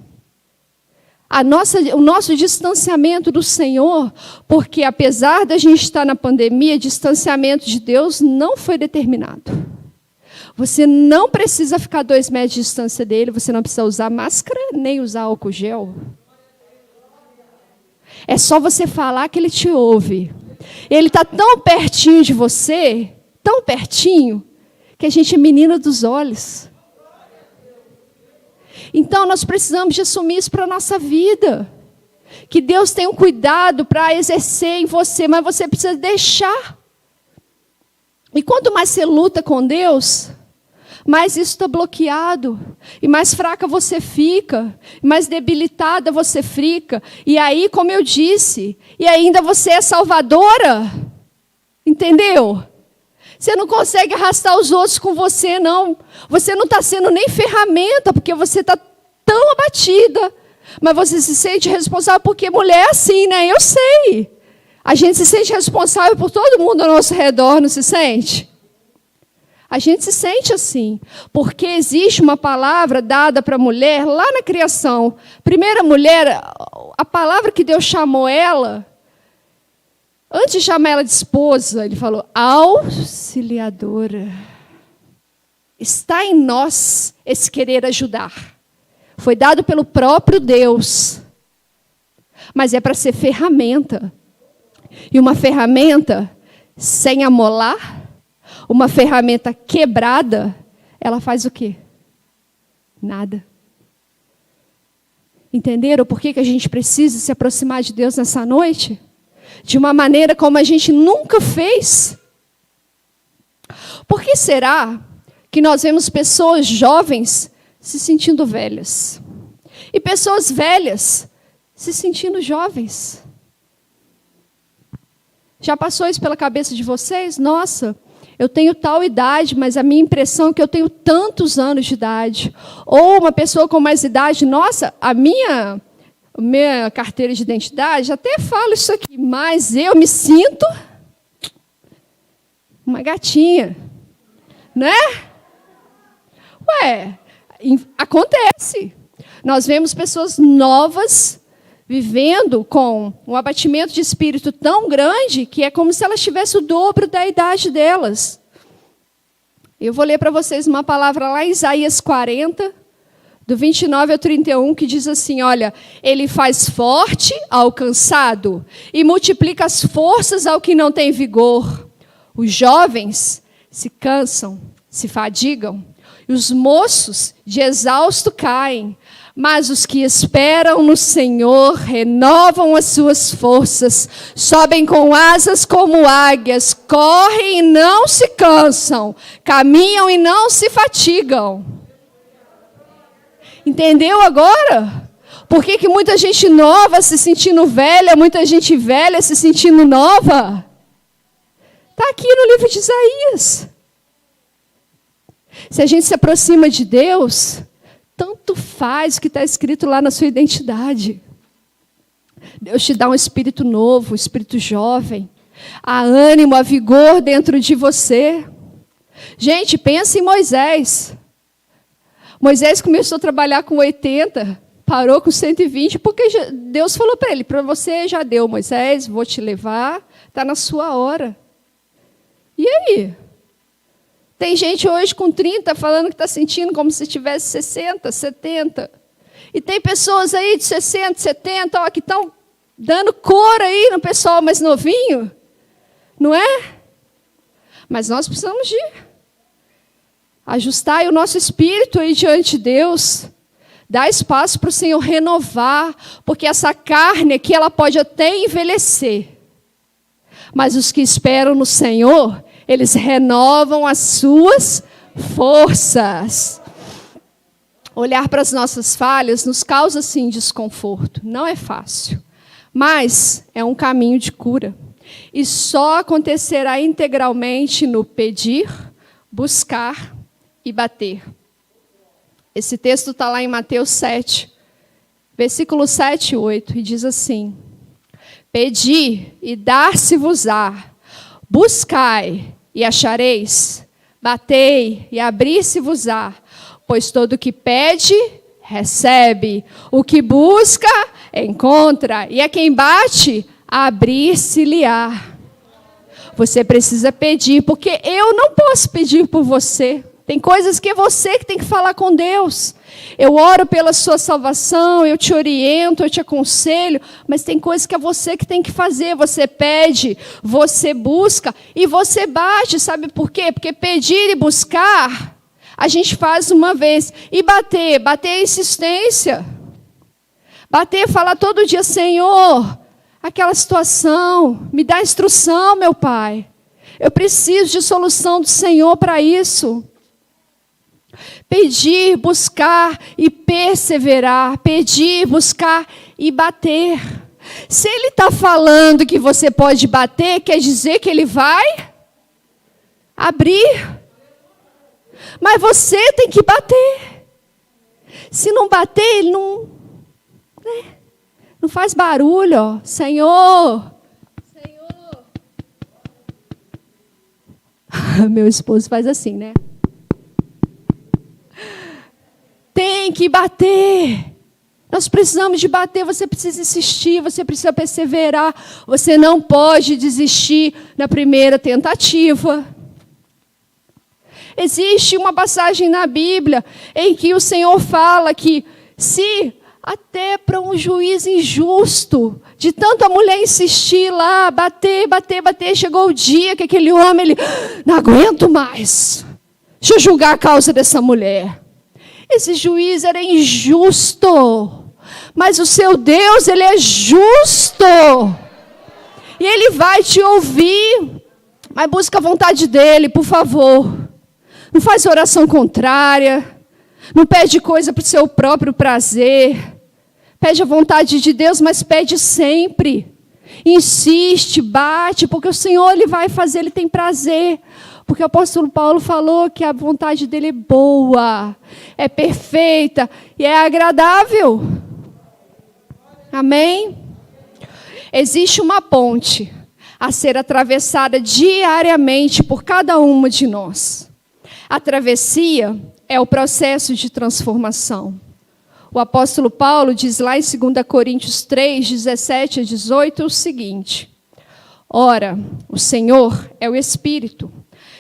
O nosso distanciamento do Senhor, porque apesar da gente estar na pandemia, distanciamento de Deus não foi determinado. Você não precisa ficar 2 metros de distância dele, você não precisa usar máscara, nem usar álcool gel. É só você falar que ele te ouve. Ele está tão pertinho de você, tão pertinho, que a gente é menina dos olhos. Então, nós precisamos de assumir isso para a nossa vida. Que Deus tem um cuidado para exercer em você, mas você precisa deixar. E quanto mais você luta com Deus, mais isso está bloqueado. E mais fraca você fica. Mais debilitada você fica. E aí, como eu disse, e ainda você é salvadora. Entendeu? Você não consegue arrastar os outros com você, não. Você não está sendo nem ferramenta, porque você está tão abatida. Mas você se sente responsável, porque mulher é assim, né? Eu sei. A gente se sente responsável por todo mundo ao nosso redor, não se sente? A gente se sente assim, porque existe uma palavra dada para a mulher lá na criação. Primeira mulher, a palavra que Deus chamou ela, antes de chamar ela de esposa, ele falou, auxiliadora. Está em nós esse querer ajudar. Foi dado pelo próprio Deus. Mas é para ser ferramenta. E uma ferramenta sem amolar, uma ferramenta quebrada, ela faz o quê? Nada. Entenderam por que a gente precisa se aproximar de Deus nessa noite? De uma maneira como a gente nunca fez. Por que será que nós vemos pessoas jovens se sentindo velhas? E pessoas velhas se sentindo jovens? Já passou isso pela cabeça de vocês? Nossa, eu tenho tal idade, mas a minha impressão é que eu tenho tantos anos de idade. Ou uma pessoa com mais idade, nossa, a minha carteira de identidade, até falo isso aqui, mas eu me sinto uma gatinha, né? Ué, acontece. Nós vemos pessoas novas vivendo com um abatimento de espírito tão grande que é como se elas tivessem o dobro da idade delas. Eu vou ler para vocês uma palavra lá em Isaías 40, do 29 ao 31, que diz assim, olha, ele faz forte ao cansado e multiplica as forças ao que não tem vigor. Os jovens se cansam, se fadigam, e os moços de exausto caem. Mas os que esperam no Senhor renovam as suas forças, sobem com asas como águias, correm e não se cansam, caminham e não se fatigam. Entendeu agora? Por que muita gente nova se sentindo velha, muita gente velha se sentindo nova? Está aqui no livro de Isaías. Se a gente se aproxima de Deus, tanto faz o que está escrito lá na sua identidade. Deus te dá um espírito novo, um espírito jovem. Há ânimo, há vigor dentro de você. Gente, pensa em Moisés. Moisés começou a trabalhar com 80, parou com 120, porque Deus falou para ele, para você já deu, Moisés, vou te levar, está na sua hora. E aí? Tem gente hoje com 30 falando que está sentindo como se tivesse 60, 70. E tem pessoas aí de 60, 70, ó, que estão dando cor aí no pessoal mais novinho. Não é? Mas nós precisamos de ajustar aí o nosso espírito aí diante de Deus. Dar espaço para o Senhor renovar. Porque essa carne aqui, ela pode até envelhecer. Mas os que esperam no Senhor, eles renovam as suas forças. Olhar para as nossas falhas nos causa, sim, desconforto. Não é fácil. Mas é um caminho de cura. E só acontecerá integralmente no pedir, buscar e bater. Esse texto está lá em Mateus 7, versículo 7 e 8, e diz assim: Pedi e dar-se-vos-á, buscai e achareis, batei e abrir-se-vos-á, pois todo o que pede, recebe, o que busca, encontra, e a quem bate, abrir-se-lhe-á. Você precisa pedir, porque eu não posso pedir por você. Tem coisas que é você que tem que falar com Deus. Eu oro pela sua salvação, eu te oriento, eu te aconselho, mas tem coisas que é você que tem que fazer. Você pede, você busca e você bate. Sabe por quê? Porque pedir e buscar, a gente faz uma vez. E bater é insistência. Bater, falar todo dia: Senhor, aquela situação, me dá instrução, meu Pai. Eu preciso de solução do Senhor para isso. Pedir, buscar e perseverar. Pedir, buscar e bater. Se Ele está falando que você pode bater, quer dizer que Ele vai abrir. Mas você tem que bater. Se não bater, Ele não faz barulho, ó. Senhor. Meu esposo faz assim, né? Tem que bater. Nós precisamos de bater. Você precisa insistir, você precisa perseverar. Você não pode desistir na primeira tentativa. Existe uma passagem na Bíblia em que o Senhor fala que se até para um juiz injusto, de tanto a mulher insistir lá, bater, chegou o dia que aquele homem, ele: não aguento mais, deixa eu julgar a causa dessa mulher. Esse juiz era injusto, mas o seu Deus, Ele é justo. E Ele vai te ouvir, mas busca a vontade dEle, por favor. Não faz oração contrária, não pede coisa para o seu próprio prazer. Pede a vontade de Deus, mas pede sempre. Insiste, bate, porque o Senhor, Ele vai fazer, Ele tem prazer. Porque o apóstolo Paulo falou que a vontade dEle é boa, é perfeita e é agradável. Amém? Existe uma ponte a ser atravessada diariamente por cada uma de nós. A travessia é o processo de transformação. O apóstolo Paulo diz lá em 2 Coríntios 3, 17 a 18 o seguinte: Ora, o Senhor é o Espírito.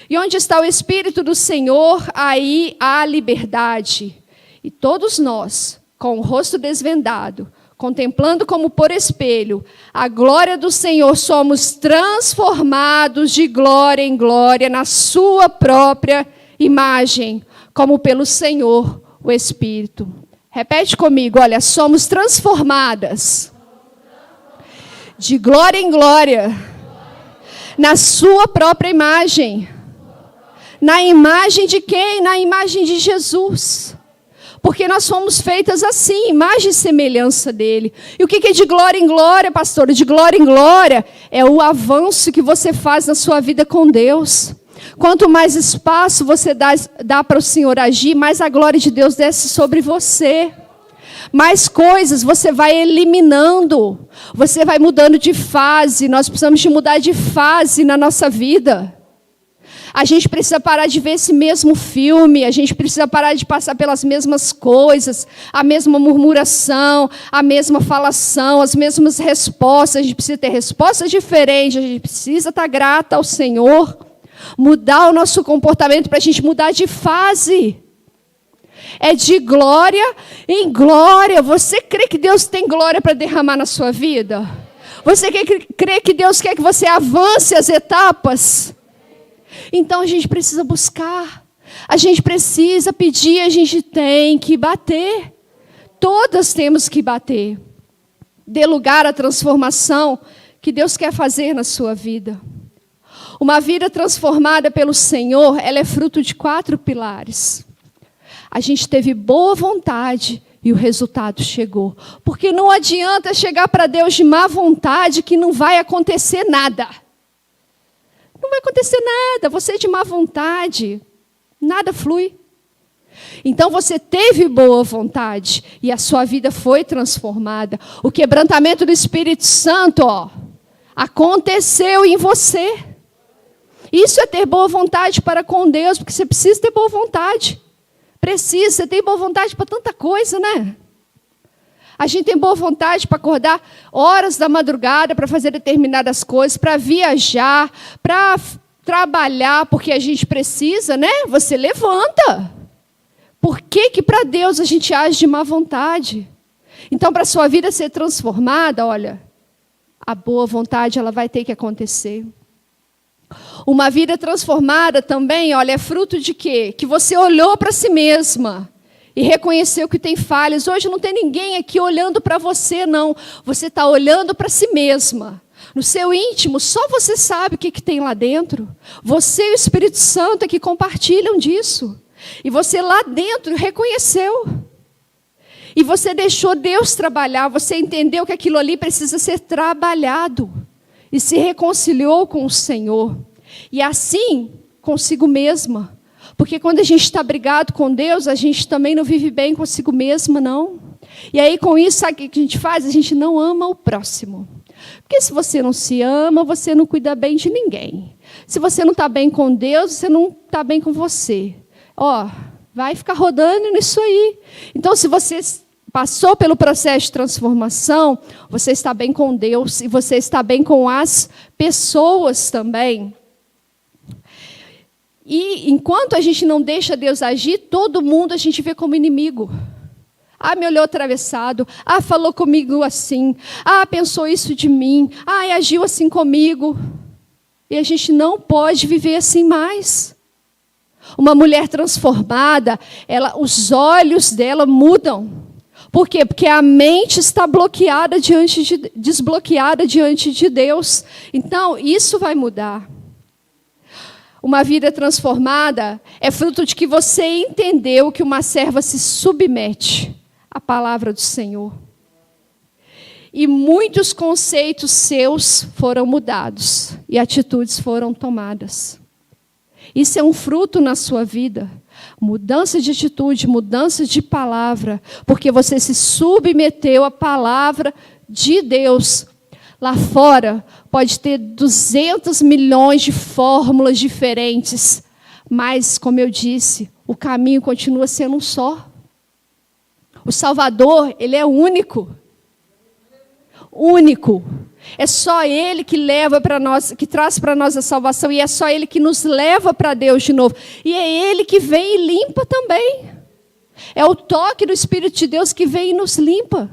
E onde está o Espírito do Senhor, aí há liberdade. E todos nós, com o rosto desvendado, contemplando como por espelho a glória do Senhor, somos transformados de glória em glória na sua própria imagem, como pelo Senhor, o Espírito. Repete comigo, olha: somos transformadas de glória em glória na sua própria imagem. Na imagem de quem? Na imagem de Jesus. Porque nós fomos feitas assim, imagem e semelhança dele. E o que é de glória em glória, pastor? De glória em glória é o avanço que você faz na sua vida com Deus. Quanto mais espaço você dá para o Senhor agir, mais a glória de Deus desce sobre você. Mais coisas você vai eliminando. Você vai mudando de fase. Nós precisamos de mudar de fase na nossa vida. A gente precisa parar de ver esse mesmo filme, a gente precisa parar de passar pelas mesmas coisas, a mesma murmuração, a mesma falação, as mesmas respostas. A gente precisa ter respostas diferentes, a gente precisa estar grata ao Senhor, mudar o nosso comportamento para a gente mudar de fase. É de glória em glória. Você crê que Deus tem glória para derramar na sua vida? Você crê que Deus quer que você avance as etapas? Então a gente precisa buscar, a gente precisa pedir, a gente tem que bater. Todas temos que bater. Dê lugar à transformação que Deus quer fazer na sua vida. Uma vida transformada pelo Senhor, ela é fruto de 4 pilares. A gente teve boa vontade e o resultado chegou. Porque não adianta chegar para Deus de má vontade que não vai acontecer nada. Não vai acontecer nada. Você de má vontade, nada flui. Então você teve boa vontade e a sua vida foi transformada. O quebrantamento do Espírito Santo, aconteceu em você. Isso é ter boa vontade para com Deus, porque você precisa ter boa vontade. Precisa, você tem boa vontade para tanta coisa, né? A gente tem boa vontade para acordar horas da madrugada, para fazer determinadas coisas, para viajar, para trabalhar, porque a gente precisa, né? Você levanta. Por que para Deus a gente age de má vontade? Então, para a sua vida ser transformada, olha, a boa vontade ela vai ter que acontecer. Uma vida transformada também, olha, é fruto de quê? Que você olhou para si mesma e reconheceu que tem falhas. Hoje não tem ninguém aqui olhando para você, não. Você está olhando para si mesma. No seu íntimo, só você sabe o que tem lá dentro. Você e o Espírito Santo é que compartilham disso. E você lá dentro reconheceu. E você deixou Deus trabalhar. Você entendeu que aquilo ali precisa ser trabalhado. E se reconciliou com o Senhor. E assim, consigo mesma. Porque quando a gente está brigado com Deus, a gente também não vive bem consigo mesma, não. E aí, com isso, sabe o que a gente faz? A gente não ama o próximo. Porque se você não se ama, você não cuida bem de ninguém. Se você não está bem com Deus, você não está bem com você. Vai ficar rodando nisso aí. Então, se você passou pelo processo de transformação, você está bem com Deus e você está bem com as pessoas também. E enquanto a gente não deixa Deus agir, todo mundo a gente vê como inimigo. Me olhou atravessado. Falou comigo assim. Pensou isso de mim. Agiu assim comigo. E a gente não pode viver assim mais. Uma mulher transformada, os olhos dela mudam. Por quê? Porque a mente está desbloqueada diante de Deus. Então, isso vai mudar. Uma vida transformada é fruto de que você entendeu que uma serva se submete à palavra do Senhor. E muitos conceitos seus foram mudados e atitudes foram tomadas. Isso é um fruto na sua vida. Mudança de atitude, mudança de palavra, porque você se submeteu à palavra de Deus. Lá fora pode ter 200 milhões de fórmulas diferentes, mas, como eu disse, o caminho continua sendo um só. O Salvador, ele é único. Único. É só Ele que leva para nós, que traz para nós a salvação, e é só Ele que nos leva para Deus de novo. E é Ele que vem e limpa também. É o toque do Espírito de Deus que vem e nos limpa.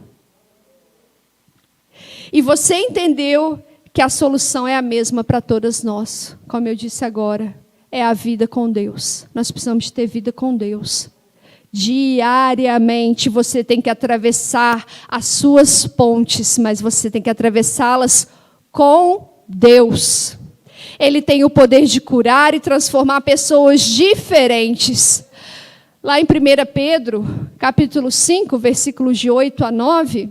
E você entendeu que a solução é a mesma para todas nós. Como eu disse agora, é a vida com Deus. Nós precisamos ter vida com Deus. Diariamente você tem que atravessar as suas pontes, mas você tem que atravessá-las com Deus. Ele tem o poder de curar e transformar pessoas diferentes. Lá em 1 Pedro, capítulo 5, versículos de 8 a 9,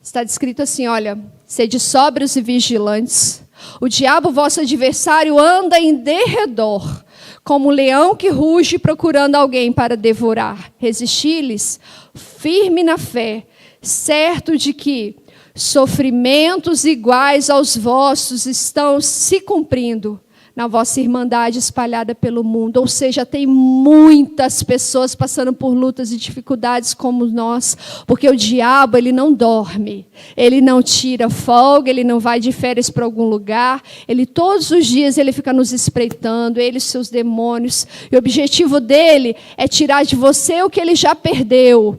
está descrito assim, olha, sede sóbrios e vigilantes. O diabo, vosso adversário, anda em derredor, como um leão que ruge procurando alguém para devorar. Resisti-lhes, firme na fé, certo de que sofrimentos iguais aos vossos estão se cumprindo na vossa irmandade espalhada pelo mundo. Ou seja, tem muitas pessoas passando por lutas e dificuldades como nós, porque o diabo, ele não dorme, ele não tira folga, ele não vai de férias para algum lugar, ele todos os dias ele fica nos espreitando, ele e seus demônios, e o objetivo dele é tirar de você o que ele já perdeu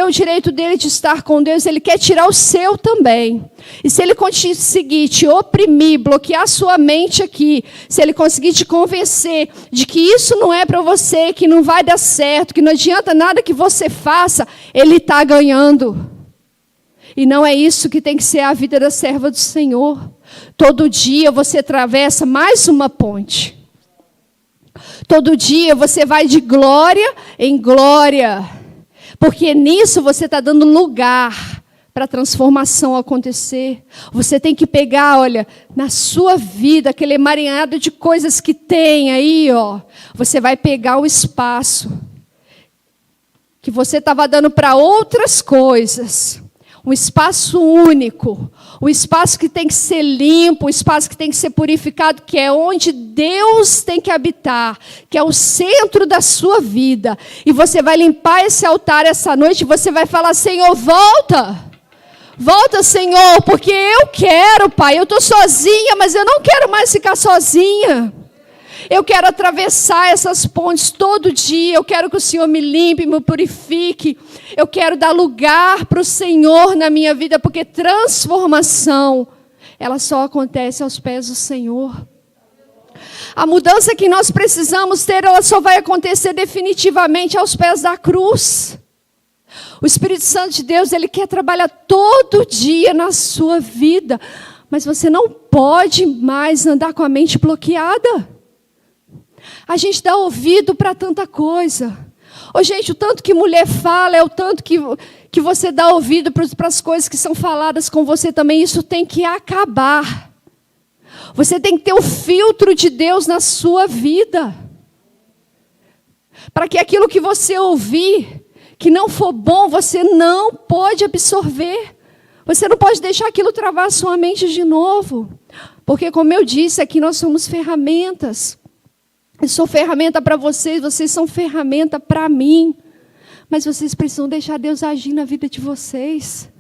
o direito dele de estar com Deus, ele quer tirar o seu também. E se ele conseguir te oprimir, bloquear sua mente aqui, se ele conseguir te convencer de que isso não é para você, que não vai dar certo, que não adianta nada que você faça, ele está ganhando. E não é isso que tem que ser a vida da serva do Senhor. Todo dia você atravessa mais uma ponte. Todo dia você vai de glória em glória. Porque nisso você está dando lugar para a transformação acontecer. Você tem que pegar, olha, na sua vida, aquele emaranhado de coisas que tem aí, ó. Você vai pegar o espaço que você estava dando para outras coisas. Um espaço único, um espaço que tem que ser limpo, um espaço que tem que ser purificado, que é onde Deus tem que habitar, que é o centro da sua vida. E você vai limpar esse altar essa noite e você vai falar: Senhor, volta. Volta, Senhor, porque eu quero, Pai. Eu estou sozinha, mas eu não quero mais ficar sozinha. Eu quero atravessar essas pontes todo dia. Eu quero que o Senhor me limpe, me purifique. Eu quero dar lugar para o Senhor na minha vida, porque transformação, ela só acontece aos pés do Senhor. A mudança que nós precisamos ter, ela só vai acontecer definitivamente aos pés da cruz. O Espírito Santo de Deus, ele quer trabalhar todo dia na sua vida, mas você não pode mais andar com a mente bloqueada. A gente dá ouvido para tanta coisa. Ô, gente, o tanto que mulher fala é o tanto que você dá ouvido para as coisas que são faladas com você também. Isso tem que acabar. Você tem que ter o filtro de Deus na sua vida. Para que aquilo que você ouvir, que não for bom, você não pode absorver. Você não pode deixar aquilo travar a sua mente de novo. Porque, como eu disse, aqui nós somos ferramentas. Eu sou ferramenta para vocês, vocês são ferramenta para mim. Mas vocês precisam deixar Deus agir na vida de vocês.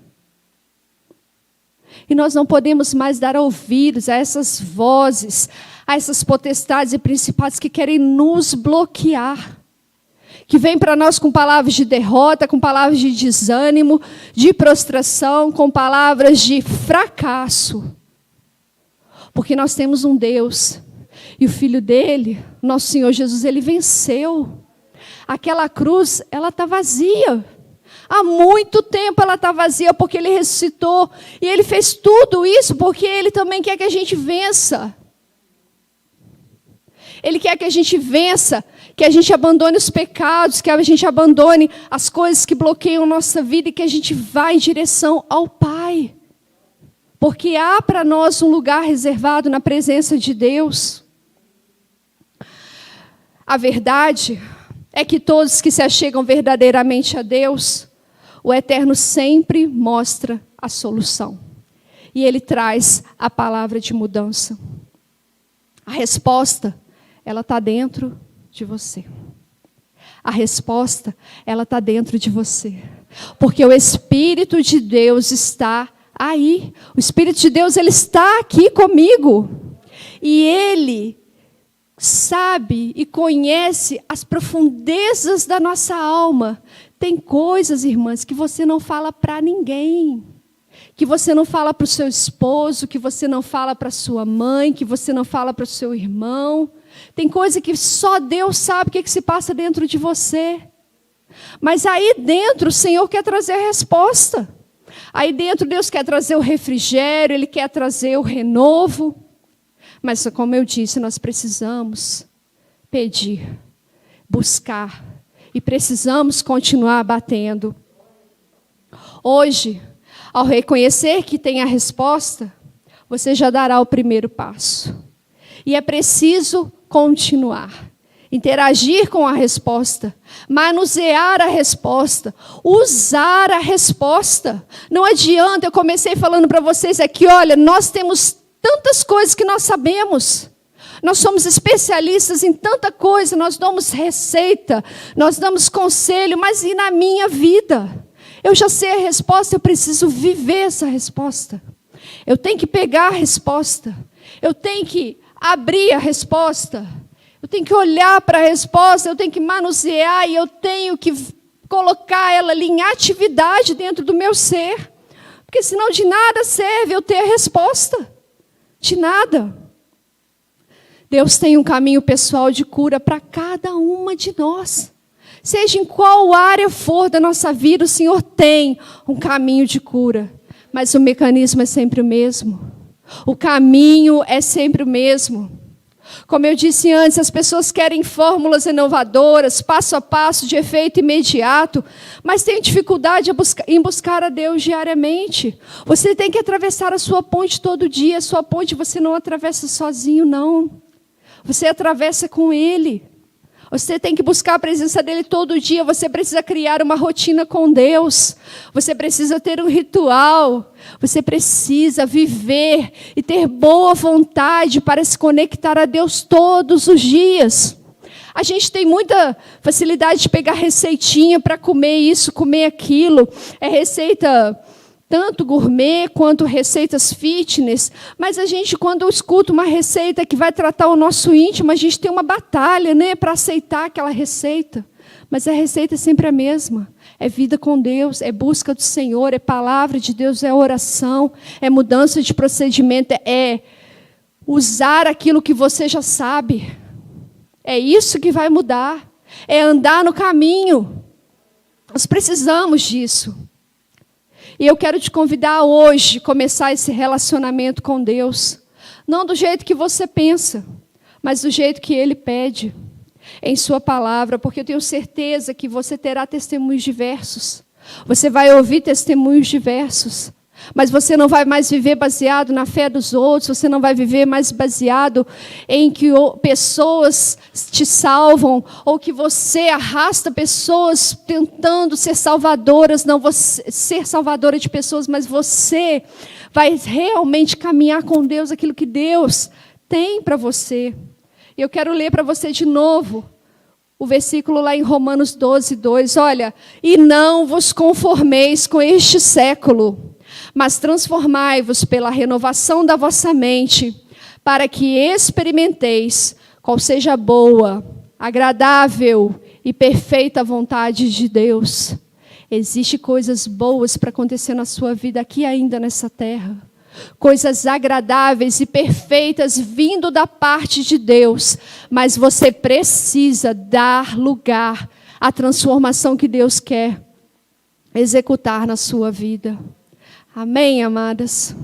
E nós não podemos mais dar ouvidos a essas vozes, a essas potestades e principados que querem nos bloquear. Que vêm para nós com palavras de derrota, com palavras de desânimo, de prostração, com palavras de fracasso. Porque nós temos um Deus. E o Filho dele, nosso Senhor Jesus, ele venceu. Aquela cruz, ela está vazia. Há muito tempo ela está vazia, porque ele ressuscitou. E ele fez tudo isso porque ele também quer que a gente vença. Ele quer que a gente vença, que a gente abandone os pecados, que a gente abandone as coisas que bloqueiam a nossa vida e que a gente vá em direção ao Pai. Porque há para nós um lugar reservado na presença de Deus. A verdade é que todos que se achegam verdadeiramente a Deus, o Eterno sempre mostra a solução. E Ele traz a palavra de mudança. A resposta, ela está dentro de você. A resposta, ela está dentro de você. Porque o Espírito de Deus está aí. O Espírito de Deus, ele está aqui comigo. E Ele sabe e conhece as profundezas da nossa alma. Tem coisas, irmãs, que você não fala para ninguém. Que você não fala para o seu esposo, que você não fala para a sua mãe, que você não fala para o seu irmão. Tem coisa que só Deus sabe o que se passa dentro de você. Mas aí dentro o Senhor quer trazer a resposta. Aí dentro Deus quer trazer o refrigério, Ele quer trazer o renovo. Mas, como eu disse, nós precisamos pedir, buscar. E precisamos continuar batendo. Hoje, ao reconhecer que tem a resposta, você já dará o primeiro passo. E é preciso continuar. Interagir com a resposta. Manusear a resposta. Usar a resposta. Não adianta, eu comecei falando para vocês aqui, olha, nós temos tantas coisas que nós sabemos. Nós somos especialistas em tanta coisa, nós damos receita, nós damos conselho, mas e na minha vida? Eu já sei a resposta, eu preciso viver essa resposta. Eu tenho que pegar a resposta. Eu tenho que abrir a resposta. Eu tenho que olhar para a resposta, eu tenho que manusear e eu tenho que colocar ela ali em atividade dentro do meu ser. Porque senão de nada serve eu ter a resposta. De nada. Deus tem um caminho pessoal de cura para cada uma de nós. Seja em qual área for da nossa vida, o Senhor tem um caminho de cura. Mas o mecanismo é sempre o mesmo. O caminho é sempre o mesmo. Como eu disse antes, as pessoas querem fórmulas inovadoras, passo a passo, de efeito imediato, mas têm dificuldade em buscar a Deus diariamente. Você tem que atravessar a sua ponte todo dia. A sua ponte você não atravessa sozinho, não. Você atravessa com Ele. Você tem que buscar a presença dEle todo dia. Você precisa criar uma rotina com Deus. Você precisa ter um ritual. Você precisa viver e ter boa vontade para se conectar a Deus todos os dias. A gente tem muita facilidade de pegar receitinha para comer isso, comer aquilo. É receita tanto gourmet quanto receitas fitness, mas a gente, quando escuta uma receita que vai tratar o nosso íntimo, a gente tem uma batalha, né, para aceitar aquela receita. Mas a receita é sempre a mesma. É vida com Deus, é busca do Senhor, é palavra de Deus, é oração, é mudança de procedimento, é usar aquilo que você já sabe. É isso que vai mudar. É andar no caminho. Nós precisamos disso. E eu quero te convidar hoje a começar esse relacionamento com Deus. Não do jeito que você pensa, mas do jeito que Ele pede em sua palavra. Porque eu tenho certeza que você terá testemunhos diversos. Você vai ouvir testemunhos diversos. Mas você não vai mais viver baseado na fé dos outros. Você não vai viver mais baseado em que pessoas te salvam. Ou que você arrasta pessoas tentando ser salvadoras. Não você ser salvadora de pessoas, mas você vai realmente caminhar com Deus aquilo que Deus tem para você. E eu quero ler para você de novo o versículo lá em Romanos 12, 2. Olha, e não vos conformeis com este século, mas transformai-vos pela renovação da vossa mente, para que experimenteis qual seja a boa, agradável e perfeita vontade de Deus. Existem coisas boas para acontecer na sua vida aqui ainda nessa terra. Coisas agradáveis e perfeitas vindo da parte de Deus. Mas você precisa dar lugar à transformação que Deus quer executar na sua vida. Amém, amadas?